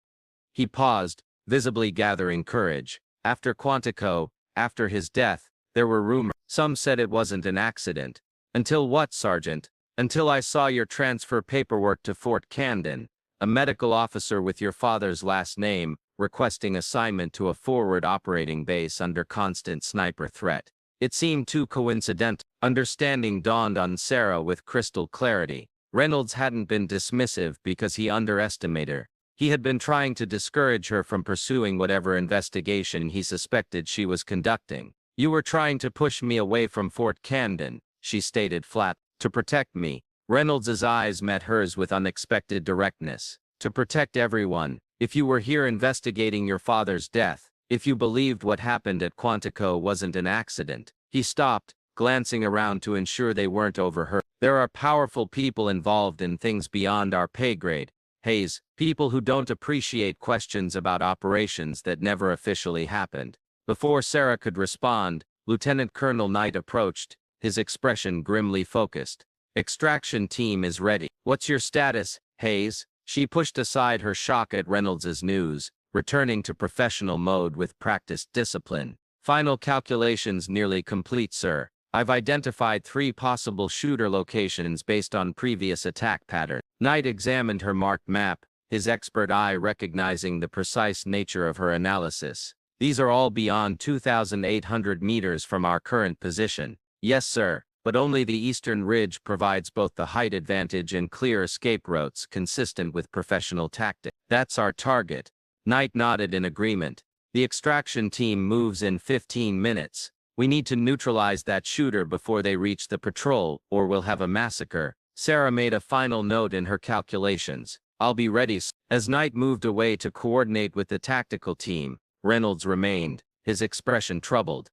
He paused, visibly gathering courage. After Quantico, after his death, there were rumors. Some said it wasn't an accident. "Until what, Sergeant?" "Until I saw your transfer paperwork to Fort Camden, a medical officer with your father's last name, requesting assignment to a forward operating base under constant sniper threat. It seemed too coincidental." Understanding dawned on Sarah with crystal clarity. Reynolds hadn't been dismissive because he underestimated her. He had been trying to discourage her from pursuing whatever investigation he suspected she was conducting. "You were trying to push me away from Fort Camden," she stated flat. "To protect me." Reynolds's eyes met hers with unexpected directness. "To protect everyone. If you were here investigating your father's death, if you believed what happened at Quantico wasn't an accident." He stopped, glancing around to ensure they weren't overheard. "There are powerful people involved in things beyond our pay grade, Hayes, people who don't appreciate questions about operations that never officially happened." Before Sarah could respond, Lieutenant Colonel Knight approached, his expression grimly focused. "Extraction team is ready." "What's your status, Hayes?" She pushed aside her shock at Reynolds's news, returning to professional mode with practiced discipline. "Final calculations nearly complete, sir. I've identified 3 possible shooter locations based on previous attack patterns." Knight examined her marked map, his expert eye recognizing the precise nature of her analysis. "These are all beyond 2,800 meters from our current position." "Yes, sir, but only the eastern ridge provides both the height advantage and clear escape routes consistent with professional tactics." "That's our target." Knight nodded in agreement. "The extraction team moves in 15 minutes. We need to neutralize that shooter before they reach the patrol, or we'll have a massacre." Sarah made a final note in her calculations. "I'll be ready." As Knight moved away to coordinate with the tactical team, Reynolds remained, his expression troubled.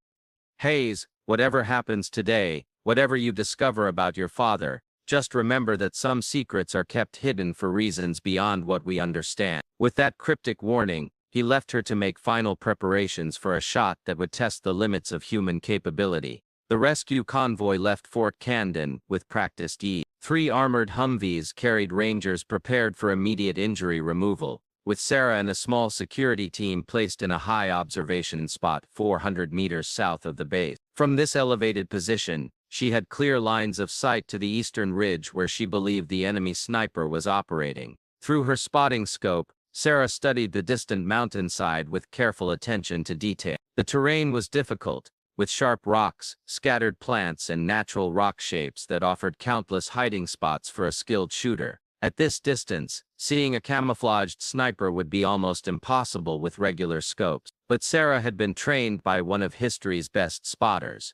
"Hayes, whatever happens today, whatever you discover about your father, just remember that some secrets are kept hidden for reasons beyond what we understand." With that cryptic warning, he left her to make final preparations for a shot that would test the limits of human capability. The rescue convoy left Fort Camden with practiced ease. 3 armored Humvees carried Rangers prepared for immediate injury removal, with Sarah and a small security team placed in a high observation spot 400 meters south of the base. From this elevated position, she had clear lines of sight to the eastern ridge where she believed the enemy sniper was operating. Through her spotting scope, Sarah studied the distant mountainside with careful attention to detail. The terrain was difficult, with sharp rocks, scattered plants, and natural rock shapes that offered countless hiding spots for a skilled shooter. At this distance, seeing a camouflaged sniper would be almost impossible with regular scopes, but Sarah had been trained by one of history's best spotters.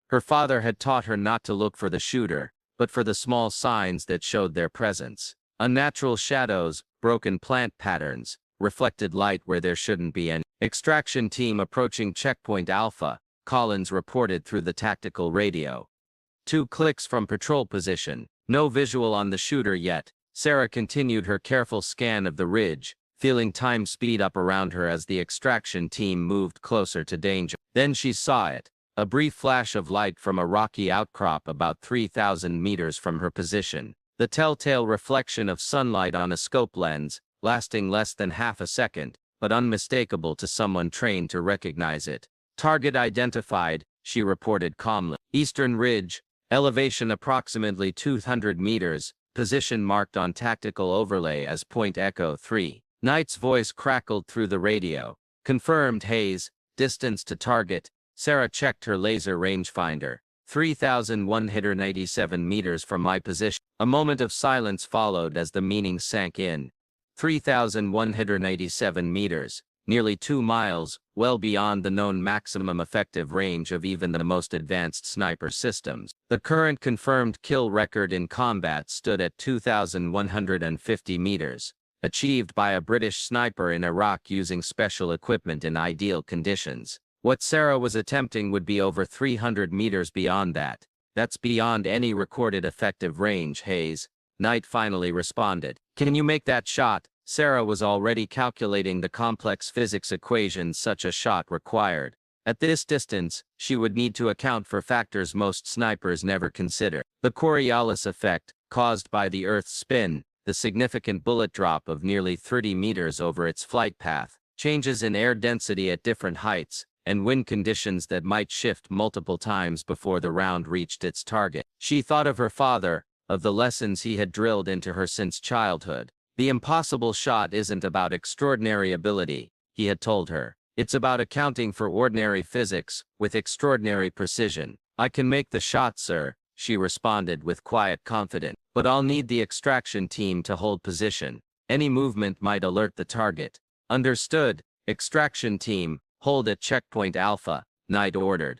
Her father had taught her not to look for the shooter, but for the small signs that showed their presence. Unnatural shadows, broken plant patterns, reflected light where there shouldn't be any. Extraction team approaching checkpoint Alpha, Collins reported through the tactical radio. 2 clicks from patrol position, no visual on the shooter yet. Sarah continued her careful scan of the ridge, feeling time speed up around her as the extraction team moved closer to danger. Then she saw it, a brief flash of light from a rocky outcrop about 3,000 meters from her position, the telltale reflection of sunlight on a scope lens, lasting less than half a second, but unmistakable to someone trained to recognize it. Target identified, she reported calmly. Eastern Ridge, elevation approximately 200 meters, position marked on tactical overlay as Point Echo 3. Knight's voice crackled through the radio. Confirmed, Hayes. Distance to target. Sarah checked her laser rangefinder. 3,187 meters from my position. A moment of silence followed as the meaning sank in. 3,187 meters, nearly 2 miles, well beyond the known maximum effective range of even the most advanced sniper systems. The current confirmed kill record in combat stood at 2,150 meters, achieved by a British sniper in Iraq using special equipment in ideal conditions. What Sarah was attempting would be over 300 meters beyond that. That's beyond any recorded effective range, Hayes. Knight finally responded. Can you make that shot? Sarah was already calculating the complex physics equations such a shot required. At this distance, she would need to account for factors most snipers never consider. The Coriolis effect, caused by the Earth's spin, the significant bullet drop of nearly 30 meters over its flight path, changes in air density at different heights, and wind conditions that might shift multiple times before the round reached its target. She thought of her father, of the lessons he had drilled into her since childhood. The impossible shot isn't about extraordinary ability, he had told her. It's about accounting for ordinary physics, with extraordinary precision. I can make the shot, sir, she responded with quiet confidence. But I'll need the extraction team to hold position. Any movement might alert the target. Understood. Extraction team, hold at checkpoint Alpha, Knight ordered.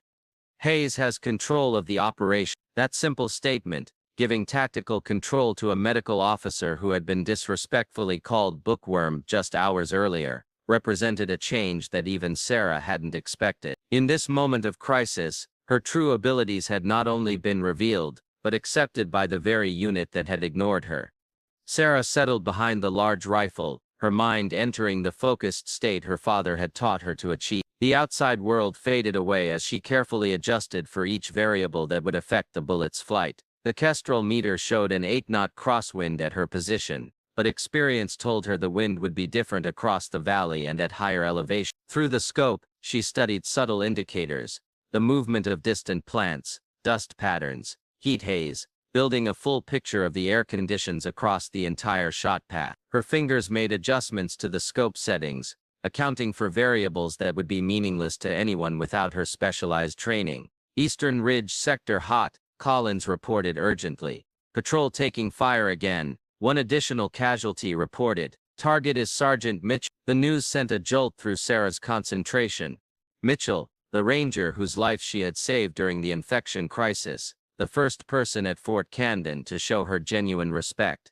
Hayes has control of the operation. That simple statement, giving tactical control to a medical officer who had been disrespectfully called bookworm just hours earlier, represented a change that even Sarah hadn't expected. In this moment of crisis, her true abilities had not only been revealed, but accepted by the very unit that had ignored her. Sarah settled behind the large rifle, her mind entering the focused state her father had taught her to achieve. The outside world faded away as she carefully adjusted for each variable that would affect the bullet's flight. The Kestrel meter showed an 8-knot crosswind at her position, but experience told her the wind would be different across the valley and at higher elevation. Through the scope, she studied subtle indicators, the movement of distant plants, dust patterns, heat haze, building a full picture of the air conditions across the entire shot path. Her fingers made adjustments to the scope settings, accounting for variables that would be meaningless to anyone without her specialized training. Eastern Ridge sector hot, Collins reported urgently. Patrol taking fire again. One additional casualty reported. Target is Sergeant Mitchell. The news sent a jolt through Sarah's concentration. Mitchell, the ranger whose life she had saved during the infection crisis, the first person at Fort Camden to show her genuine respect.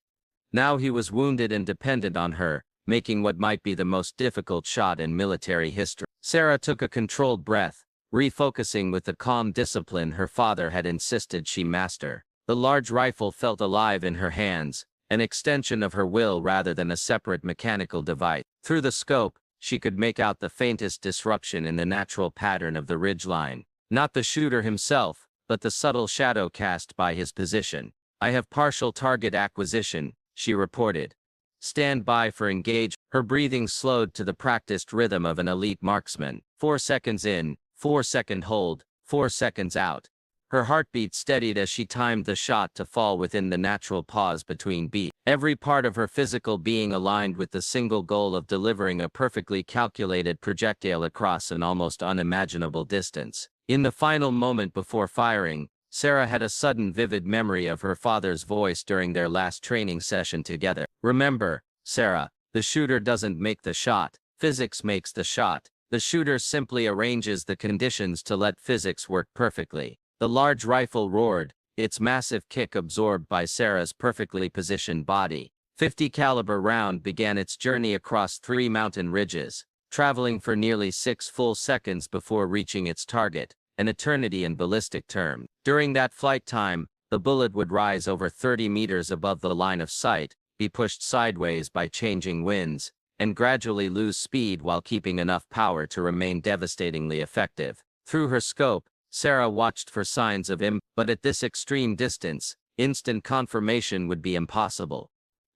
Now he was wounded and dependent on her, making what might be the most difficult shot in military history. Sarah took a controlled breath, refocusing with the calm discipline her father had insisted she master. The large rifle felt alive in her hands, an extension of her will rather than a separate mechanical device. Through the scope, she could make out the faintest disruption in the natural pattern of the ridgeline. Not the shooter himself, but the subtle shadow cast by his position. I have partial target acquisition, she reported. Stand by for engage. Her breathing slowed to the practiced rhythm of an elite marksman. 4 seconds in, 4-second hold, 4 seconds out. Her heartbeat steadied as she timed the shot to fall within the natural pause between beats. Every part of her physical being aligned with the single goal of delivering a perfectly calculated projectile across an almost unimaginable distance. In the final moment before firing, Sarah had a sudden vivid memory of her father's voice during their last training session together. Remember, Sarah, the shooter doesn't make the shot, physics makes the shot. The shooter simply arranges the conditions to let physics work perfectly. The large rifle roared, its massive kick absorbed by Sarah's perfectly positioned body. 50 caliber round began its journey across 3 mountain ridges, traveling for nearly 6 full seconds before reaching its target, an eternity in ballistic terms. During that flight time, the bullet would rise over 30 meters above the line of sight, be pushed sideways by changing winds, and gradually lose speed while keeping enough power to remain devastatingly effective. Through her scope, Sarah watched for signs of impact, but at this extreme distance, instant confirmation would be impossible.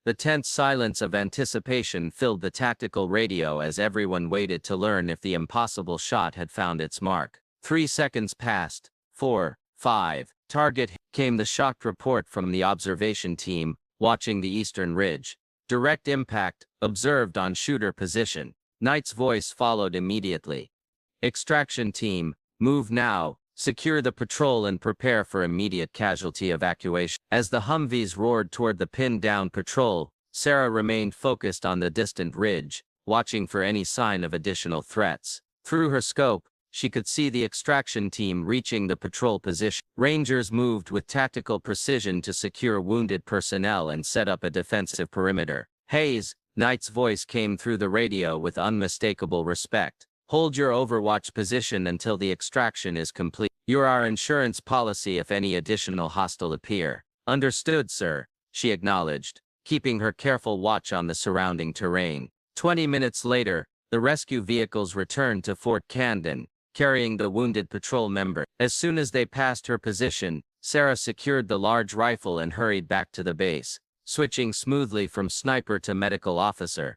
The tense silence of anticipation filled the tactical radio as everyone waited to learn if the impossible shot had found its mark. 3 seconds passed. 4, 5, target hit. Came the shocked report from the observation team, watching the eastern ridge. Direct impact, observed on shooter position. Knight's voice followed immediately. Extraction team, move now, secure the patrol and prepare for immediate casualty evacuation. As the Humvees roared toward the pinned-down patrol, Sarah remained focused on the distant ridge, watching for any sign of additional threats. Through her scope, she could see the extraction team reaching the patrol position. Rangers moved with tactical precision to secure wounded personnel and set up a defensive perimeter. Hayes, Knight's voice came through the radio with unmistakable respect. Hold your overwatch position until the extraction is complete. You're our insurance policy if any additional hostile appear. Understood, sir, she acknowledged, keeping her careful watch on the surrounding terrain. 20 minutes later, the rescue vehicles returned to Fort Camden, carrying the wounded patrol member. As soon as they passed her position, Sarah secured the large rifle and hurried back to the base, switching smoothly from sniper to medical officer.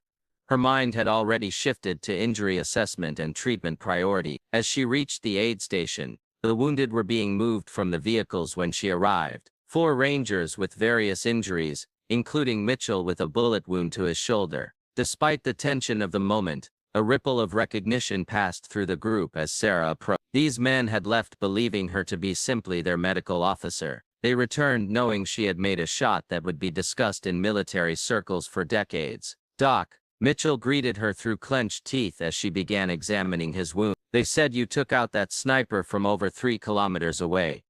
Her mind had already shifted to injury assessment and treatment priority. As she reached the aid station, the wounded were being moved from the vehicles when she arrived. 4 Rangers with various injuries, including Mitchell with a bullet wound to his shoulder. Despite the tension of the moment, a ripple of recognition passed through the group as Sarah approached. These men had left believing her to be simply their medical officer. They returned knowing she had made a shot that would be discussed in military circles for decades. Doc, Mitchell greeted her through clenched teeth as she began examining his wound. They said you took out that sniper from over 3 kilometers away.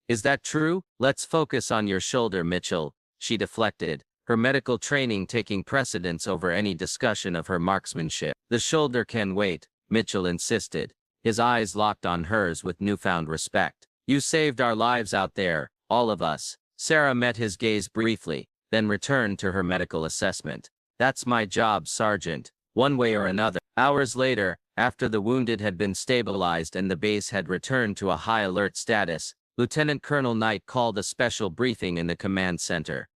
Is that true? Let's focus on your shoulder, Mitchell, she deflected, her medical training taking precedence over any discussion of her marksmanship. The shoulder can wait, Mitchell insisted, his eyes locked on hers with newfound respect. You saved our lives out there, all of us. Sarah met his gaze briefly, then returned to her medical assessment. That's my job, Sergeant, one way or another. Hours later, after the wounded had been stabilized and the base had returned to a high alert status, Lieutenant Colonel Knight called a special briefing in the command center.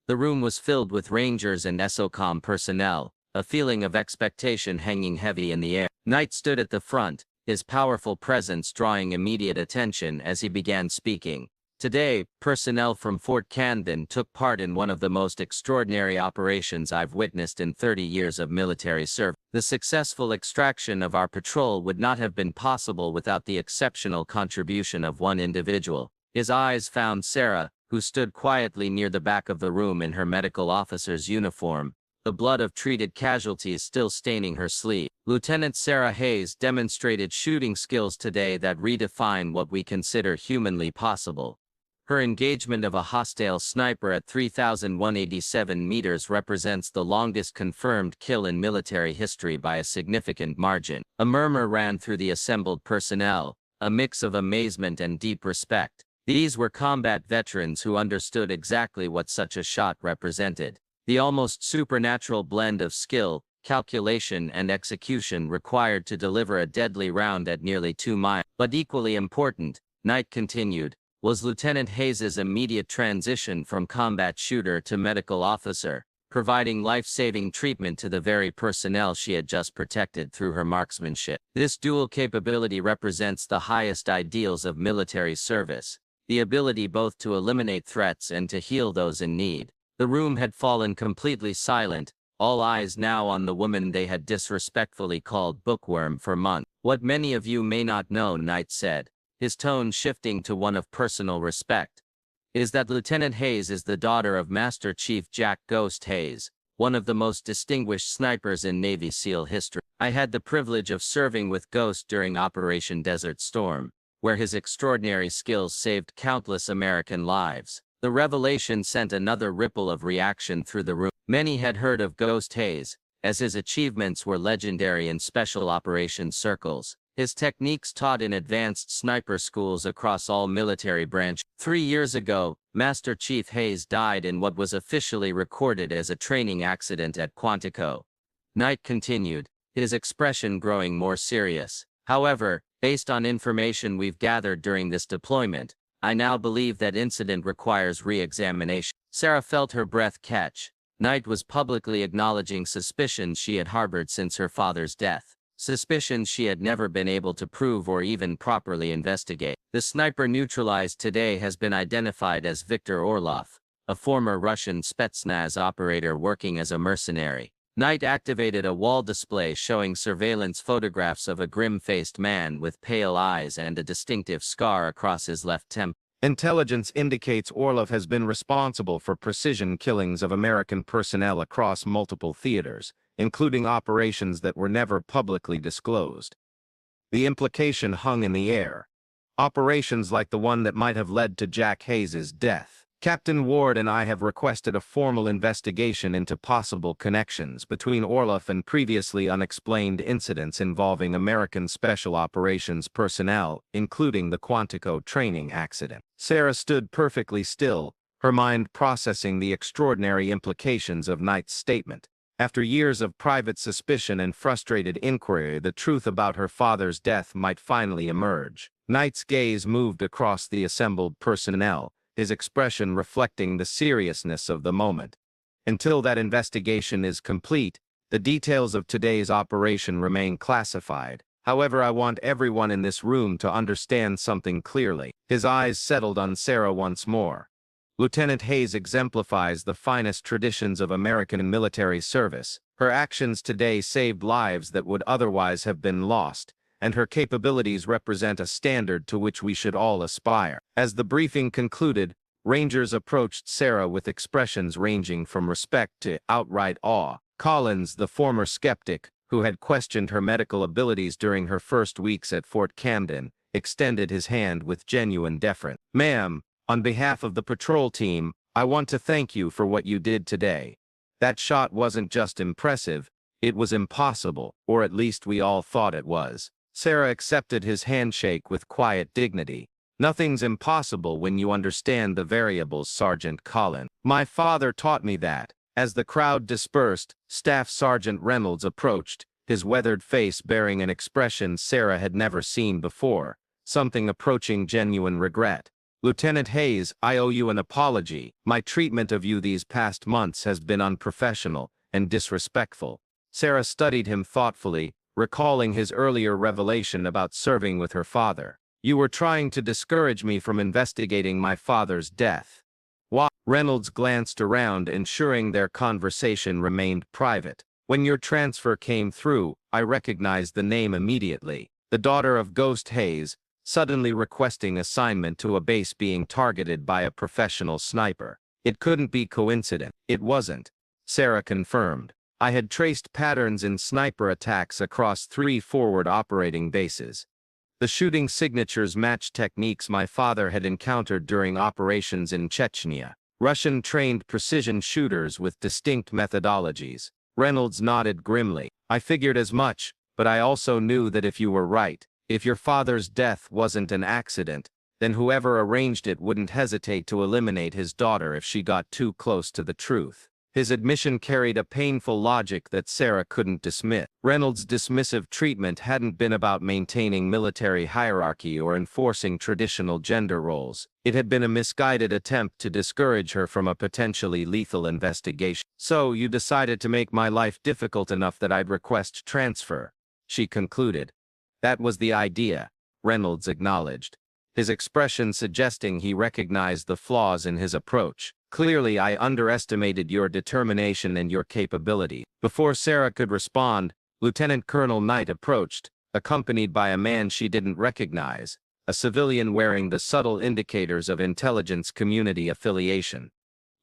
The room was filled with Rangers and SOCOM personnel, a feeling of expectation hanging heavy in the air. Knight stood at the front, his powerful presence drawing immediate attention as he began speaking. Today, personnel from Fort Camden took part in one of the most extraordinary operations I've witnessed in 30 years of military service. The successful extraction of our patrol would not have been possible without the exceptional contribution of one individual. His eyes found Sarah, who stood quietly near the back of the room in her medical officer's uniform, the blood of treated casualties still staining her sleeve. Lieutenant Sarah Hayes demonstrated shooting skills today that redefine what we consider humanly possible. Her engagement of a hostile sniper at 3,187 meters represents the longest confirmed kill in military history by a significant margin. A murmur ran through the assembled personnel, a mix of amazement and deep respect. These were combat veterans who understood exactly what such a shot represented. The almost supernatural blend of skill, calculation and execution required to deliver a deadly round at nearly 2 miles. But equally important, Knight continued, was Lieutenant Hayes's immediate transition from combat shooter to medical officer, providing life-saving treatment to the very personnel she had just protected through her marksmanship. This dual capability represents the highest ideals of military service, the ability both to eliminate threats and to heal those in need. The room had fallen completely silent, all eyes now on the woman they had disrespectfully called bookworm for months. What many of you may not know, Knight said, his tone shifting to one of personal respect. Is that Lieutenant Hayes is the daughter of Master Chief Jack Ghost Hayes, one of the most distinguished snipers in Navy SEAL history. I had the privilege of serving with Ghost during Operation Desert Storm, where his extraordinary skills saved countless American lives. The revelation sent another ripple of reaction through the room. Many had heard of Ghost Hayes, as his achievements were legendary in special operations circles. His techniques taught in advanced sniper schools across all military branches. 3 years ago, Master Chief Hayes died in what was officially recorded as a training accident at Quantico. Knight continued, his expression growing more serious. However, based on information we've gathered during this deployment, I now believe that incident requires re-examination. Sarah felt her breath catch. Knight was publicly acknowledging suspicions she had harbored since her father's death. Suspicions she had never been able to prove or even properly investigate. The sniper neutralized today has been identified as Viktor Orlov, a former Russian Spetsnaz operator working as a mercenary. Knight activated a wall display showing surveillance photographs of a grim-faced man with pale eyes and a distinctive scar across his left temple. Intelligence indicates Orlov has been responsible for precision killings of American personnel across multiple theaters, including operations that were never publicly disclosed. The implication hung in the air. Operations like the one that might have led to Jack Hayes's death. Captain Ward and I have requested a formal investigation into possible connections between Orlov and previously unexplained incidents involving American Special Operations personnel, including the Quantico training accident. Sarah stood perfectly still, her mind processing the extraordinary implications of Knight's statement. After years of private suspicion and frustrated inquiry, the truth about her father's death might finally emerge. Knight's gaze moved across the assembled personnel, his expression reflecting the seriousness of the moment. Until that investigation is complete, the details of today's operation remain classified. However, I want everyone in this room to understand something clearly. His eyes settled on Sarah once more. Lieutenant Hayes exemplifies the finest traditions of American military service. Her actions today saved lives that would otherwise have been lost, and her capabilities represent a standard to which we should all aspire. As the briefing concluded, Rangers approached Sarah with expressions ranging from respect to outright awe. Collins, the former skeptic, who had questioned her medical abilities during her first weeks at Fort Camden, extended his hand with genuine deference. "Ma'am, on behalf of the patrol team, I want to thank you for what you did today. That shot wasn't just impressive, it was impossible, or at least we all thought it was." Sarah accepted his handshake with quiet dignity. "Nothing's impossible when you understand the variables, Sergeant Collins. My father taught me that." As the crowd dispersed, Staff Sergeant Reynolds approached, his weathered face bearing an expression Sarah had never seen before, something approaching genuine regret. "Lieutenant Hayes, I owe you an apology. My treatment of you these past months has been unprofessional and disrespectful." Sarah studied him thoughtfully, recalling his earlier revelation about serving with her father. "You were trying to discourage me from investigating my father's death." Why? Reynolds glanced around, ensuring their conversation remained private. "When your transfer came through, I recognized the name immediately. The daughter of Ghost Hayes, suddenly requesting assignment to a base being targeted by a professional sniper. It couldn't be coincidence." "It wasn't," Sarah confirmed. "I had traced patterns in sniper attacks across 3 forward operating bases. The shooting signatures matched techniques my father had encountered during operations in Chechnya. Russian-trained precision shooters with distinct methodologies." Reynolds nodded grimly. "I figured as much, but I also knew that if you were right, if your father's death wasn't an accident, then whoever arranged it wouldn't hesitate to eliminate his daughter if she got too close to the truth." His admission carried a painful logic that Sarah couldn't dismiss. Reynolds' dismissive treatment hadn't been about maintaining military hierarchy or enforcing traditional gender roles. It had been a misguided attempt to discourage her from a potentially lethal investigation. "So you decided to make my life difficult enough that I'd request transfer," she concluded. "That was the idea," Reynolds acknowledged, his expression suggesting he recognized the flaws in his approach. "Clearly, I underestimated your determination and your capability." Before Sarah could respond, Lieutenant Colonel Knight approached, accompanied by a man she didn't recognize, a civilian wearing the subtle indicators of intelligence community affiliation.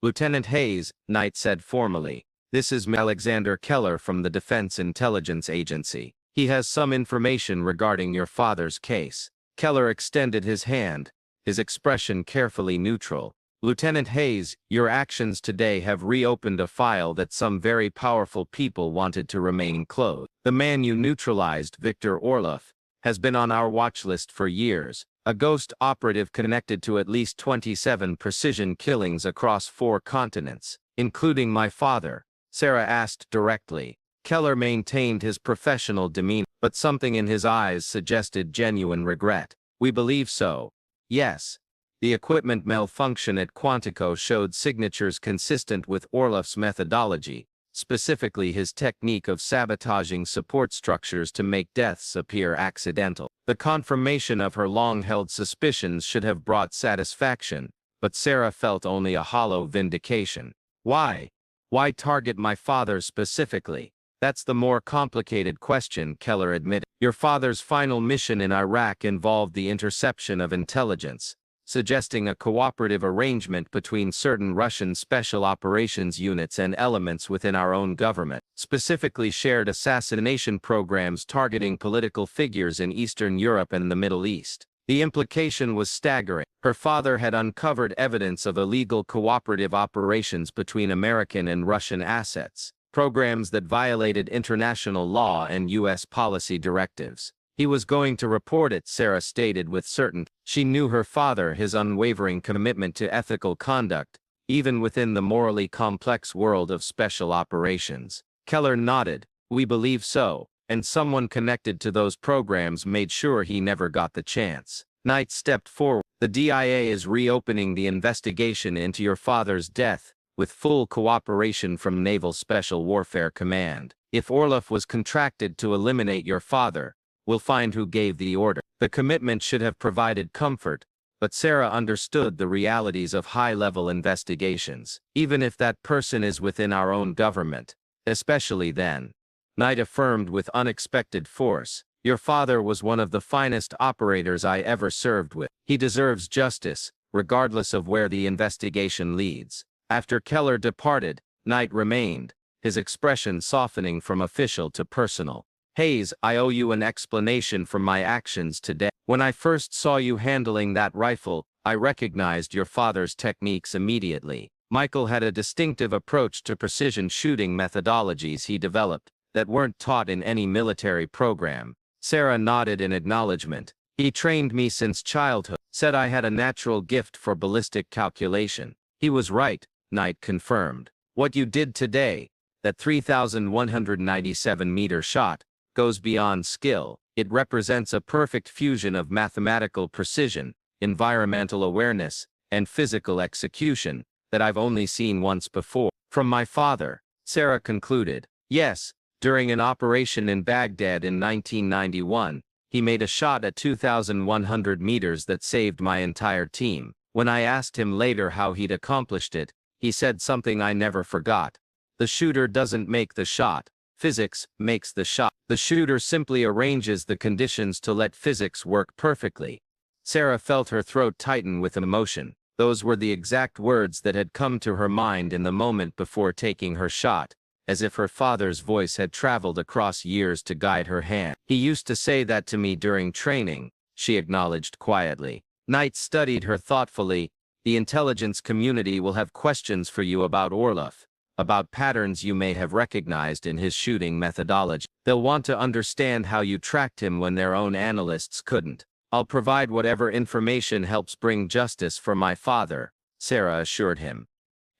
Lieutenant Hayes, Knight said formally, this is Alexander Keller from the Defense Intelligence Agency. He has some information regarding your father's case. Keller extended his hand, his expression carefully neutral. Lieutenant Hayes, your actions today have reopened a file that some very powerful people wanted to remain closed. The man you neutralized, Victor Orloff, has been on our watch list for years, a ghost operative connected to at least 27 precision killings across 4 continents, including my father, Sarah asked directly. Keller maintained his professional demeanor, but something in his eyes suggested genuine regret. We believe so. Yes. The equipment malfunction at Quantico showed signatures consistent with Orloff's methodology, specifically his technique of sabotaging support structures to make deaths appear accidental. The confirmation of her long-held suspicions should have brought satisfaction, but Sarah felt only a hollow vindication. Why? Why target my father specifically? That's the more complicated question, Keller admitted. Your father's final mission in Iraq involved the interception of intelligence, suggesting a cooperative arrangement between certain Russian special operations units and elements within our own government, specifically shared assassination programs targeting political figures in Eastern Europe and the Middle East. The implication was staggering. Her father had uncovered evidence of illegal cooperative operations between American and Russian assets, programs that violated international law and U.S. policy directives. He was going to report it, Sarah stated with certainty. She knew her father, his unwavering commitment to ethical conduct, even within the morally complex world of special operations. Keller nodded. We believe so, and someone connected to those programs made sure he never got the chance. Knight stepped forward. The DIA is reopening the investigation into your father's death, with full cooperation from Naval Special Warfare Command. If Orloff was contracted to eliminate your father, we'll find who gave the order. The commitment should have provided comfort, but Sarah understood the realities of high-level investigations, even if that person is within our own government, especially then. Knight affirmed with unexpected force, your father was one of the finest operators I ever served with. He deserves justice, regardless of where the investigation leads. After Keller departed, Knight remained, his expression softening from official to personal. Hayes, I owe you an explanation for my actions today. When I first saw you handling that rifle, I recognized your father's techniques immediately. Michael had a distinctive approach to precision shooting methodologies he developed that weren't taught in any military program. Sarah nodded in acknowledgement. He trained me since childhood, said I had a natural gift for ballistic calculation. He was right, Knight confirmed. What you did today, that 3,197-meter shot, goes beyond skill. It represents a perfect fusion of mathematical precision, environmental awareness, and physical execution that I've only seen once before. From my father, Sarah concluded. Yes, during an operation in Baghdad in 1991, he made a shot at 2,100 meters that saved my entire team. When I asked him later how he'd accomplished it, he said something I never forgot. The shooter doesn't make the shot. Physics makes the shot. The shooter simply arranges the conditions to let physics work perfectly. Sarah felt her throat tighten with emotion. Those were the exact words that had come to her mind in the moment before taking her shot, as if her father's voice had traveled across years to guide her hand. He used to say that to me during training, she acknowledged quietly. Knight studied her thoughtfully. The intelligence community will have questions for you about Orloff, about patterns you may have recognized in his shooting methodology. They'll want to understand how you tracked him when their own analysts couldn't. I'll provide whatever information helps bring justice for my father, Sarah assured him.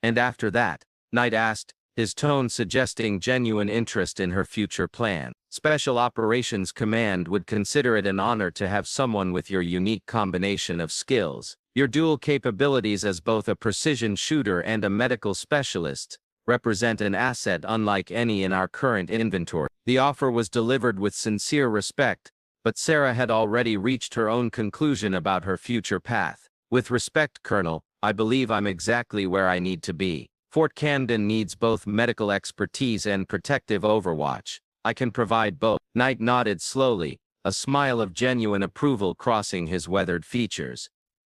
And after that, Knight asked, his tone suggesting genuine interest in her future plan. Special Operations Command would consider it an honor to have someone with your unique combination of skills. Your dual capabilities as both a precision shooter and a medical specialist represent an asset unlike any in our current inventory. The offer was delivered with sincere respect, but Sarah had already reached her own conclusion about her future path. With respect, Colonel, I believe I'm exactly where I need to be. Fort Camden needs both medical expertise and protective overwatch. I can provide both. Knight nodded slowly, a smile of genuine approval crossing his weathered features.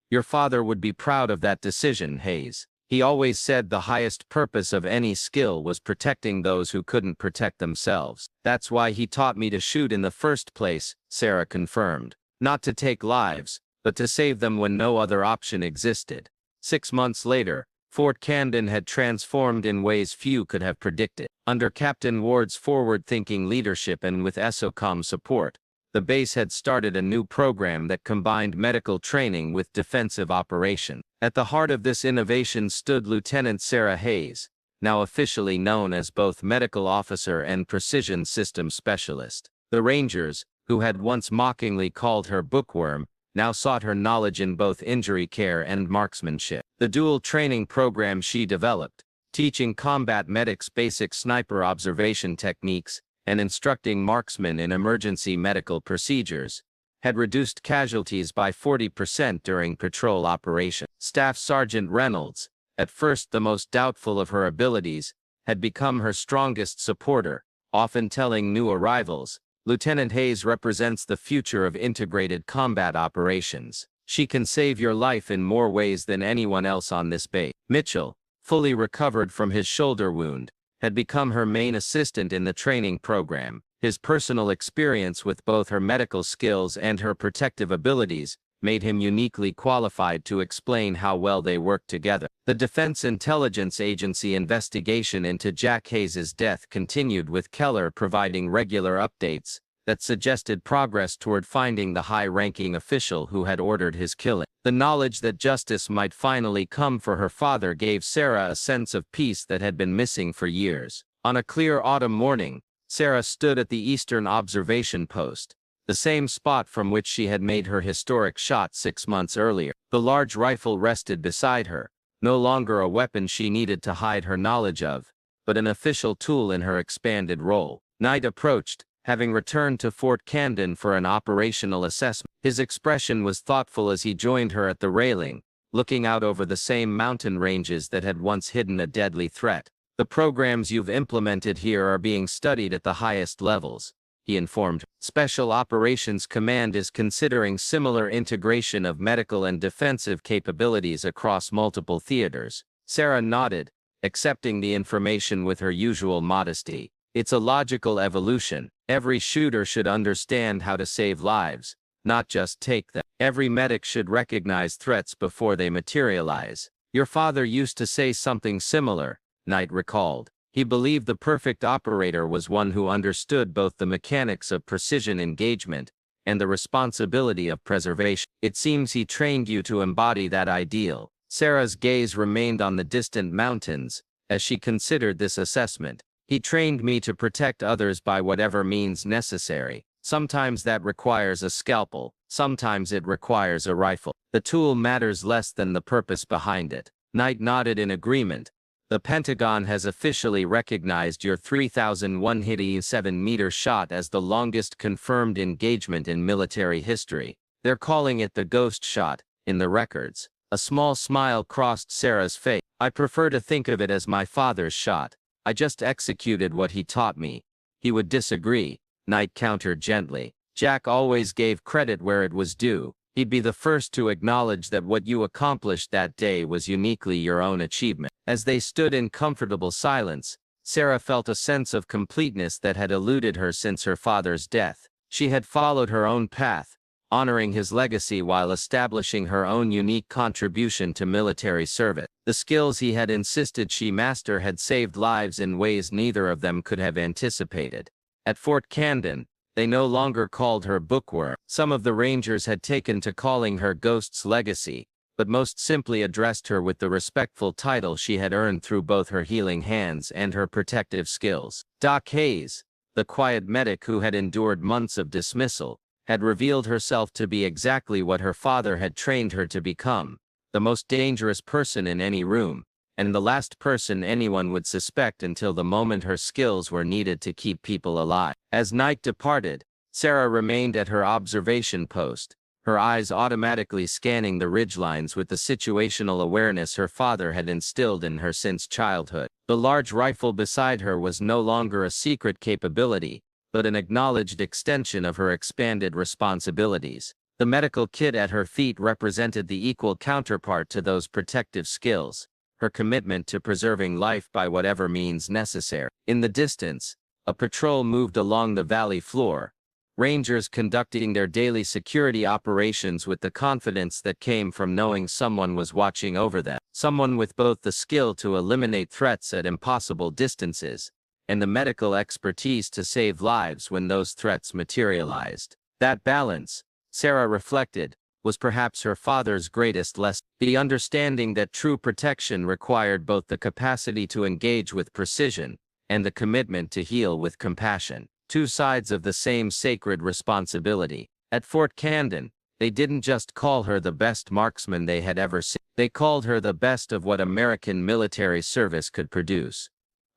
Your father would be proud of that decision, Hayes. He always said the highest purpose of any skill was protecting those who couldn't protect themselves. That's why he taught me to shoot in the first place, Sarah confirmed. Not to take lives, but to save them when no other option existed. 6 months later, Fort Camden had transformed in ways few could have predicted. Under Captain Ward's forward-thinking leadership and with ESOCOM support, the base had started a new program that combined medical training with defensive operation. At the heart of this innovation stood Lieutenant Sarah Hayes, now officially known as both medical officer and precision systems specialist. The Rangers, who had once mockingly called her bookworm, now sought her knowledge in both injury care and marksmanship. The dual training program she developed, teaching combat medics basic sniper observation techniques and instructing marksmen in emergency medical procedures, had reduced casualties by 40% during patrol operations. Staff Sergeant Reynolds, at first the most doubtful of her abilities, had become her strongest supporter, often telling new arrivals, "Lieutenant Hayes represents the future of integrated combat operations. She can save your life in more ways than anyone else on this base." Mitchell, fully recovered from his shoulder wound, had become her main assistant in the training program. His personal experience with both her medical skills and her protective abilities made him uniquely qualified to explain how well they worked together. The Defense Intelligence Agency investigation into Jack Hayes's death continued, with Keller providing regular updates that suggested progress toward finding the high-ranking official who had ordered his killing. The knowledge that justice might finally come for her father gave Sarah a sense of peace that had been missing for years. On a clear autumn morning, Sarah stood at the eastern observation post, the same spot from which she had made her historic shot 6 months earlier. The large rifle rested beside her, no longer a weapon she needed to hide her knowledge of, but an official tool in her expanded role. Night approached, having returned to Fort Camden for an operational assessment. His expression was thoughtful as he joined her at the railing, looking out over the same mountain ranges that had once hidden a deadly threat. "The programs you've implemented here are being studied at the highest levels," he informed. "Special Operations Command is considering similar integration of medical and defensive capabilities across multiple theaters." Sarah nodded, accepting the information with her usual modesty. "It's a logical evolution. Every shooter should understand how to save lives, not just take them. Every medic should recognize threats before they materialize." "Your father used to say something similar," Knight recalled. "He believed the perfect operator was one who understood both the mechanics of precision engagement and the responsibility of preservation. It seems he trained you to embody that ideal." Sarah's gaze remained on the distant mountains as she considered this assessment. "He trained me to protect others by whatever means necessary. Sometimes that requires a scalpel, sometimes it requires a rifle. The tool matters less than the purpose behind it." Knight nodded in agreement. "The Pentagon has officially recognized your 3,187-meter shot as the longest confirmed engagement in military history. They're calling it the ghost shot in the records." A small smile crossed Sarah's face. "I prefer to think of it as my father's shot. I just executed what he taught me." "He would disagree," Knight countered gently. "Jack always gave credit where it was due. He'd be the first to acknowledge that what you accomplished that day was uniquely your own achievement." As they stood in comfortable silence, Sarah felt a sense of completeness that had eluded her since her father's death. She had followed her own path, honoring his legacy while establishing her own unique contribution to military service. The skills he had insisted she master had saved lives in ways neither of them could have anticipated. At Fort Camden, they no longer called her bookworm. Some of the Rangers had taken to calling her Ghost's Legacy, but most simply addressed her with the respectful title she had earned through both her healing hands and her protective skills. Doc Hayes, the quiet medic who had endured months of dismissal, had revealed herself to be exactly what her father had trained her to become: the most dangerous person in any room, and the last person anyone would suspect until the moment her skills were needed to keep people alive. As night departed, Sarah remained at her observation post, her eyes automatically scanning the ridgelines with the situational awareness her father had instilled in her since childhood. The large rifle beside her was no longer a secret capability, but an acknowledged extension of her expanded responsibilities. The medical kit at her feet represented the equal counterpart to those protective skills, her commitment to preserving life by whatever means necessary. In the distance, a patrol moved along the valley floor, rangers conducting their daily security operations with the confidence that came from knowing someone was watching over them, someone with both the skill to eliminate threats at impossible distances, and the medical expertise to save lives when those threats materialized. That balance, Sarah reflected, was perhaps her father's greatest lesson. The understanding that true protection required both the capacity to engage with precision and the commitment to heal with compassion. Two sides of the same sacred responsibility. At Fort Camden, they didn't just call her the best marksman they had ever seen. They called her the best of what American military service could produce.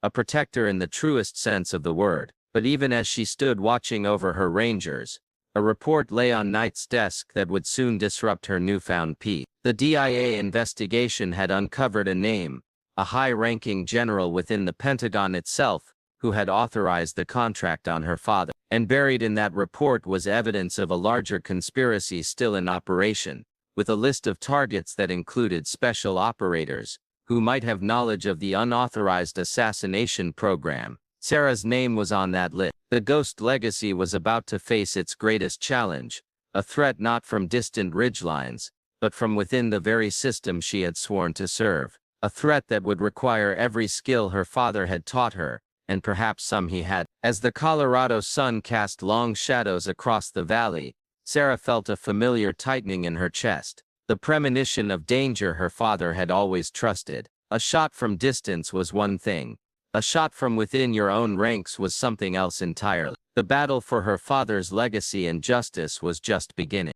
A protector in the truest sense of the word. But even as she stood watching over her rangers, a report lay on Knight's desk that would soon disrupt her newfound peace. The DIA investigation had uncovered a name, a high-ranking general within the Pentagon itself, who had authorized the contract on her father. And buried in that report was evidence of a larger conspiracy still in operation, with a list of targets that included special operators, who might have knowledge of the unauthorized assassination program. Sarah's name was on that list. The Ghost Legacy was about to face its greatest challenge, a threat not from distant ridgelines, but from within the very system she had sworn to serve. A threat that would require every skill her father had taught her, and perhaps some he had. As the Colorado sun cast long shadows across the valley, Sarah felt a familiar tightening in her chest, the premonition of danger her father had always trusted. A shot from distance was one thing. A shot from within your own ranks was something else entirely. The battle for her father's legacy and justice was just beginning.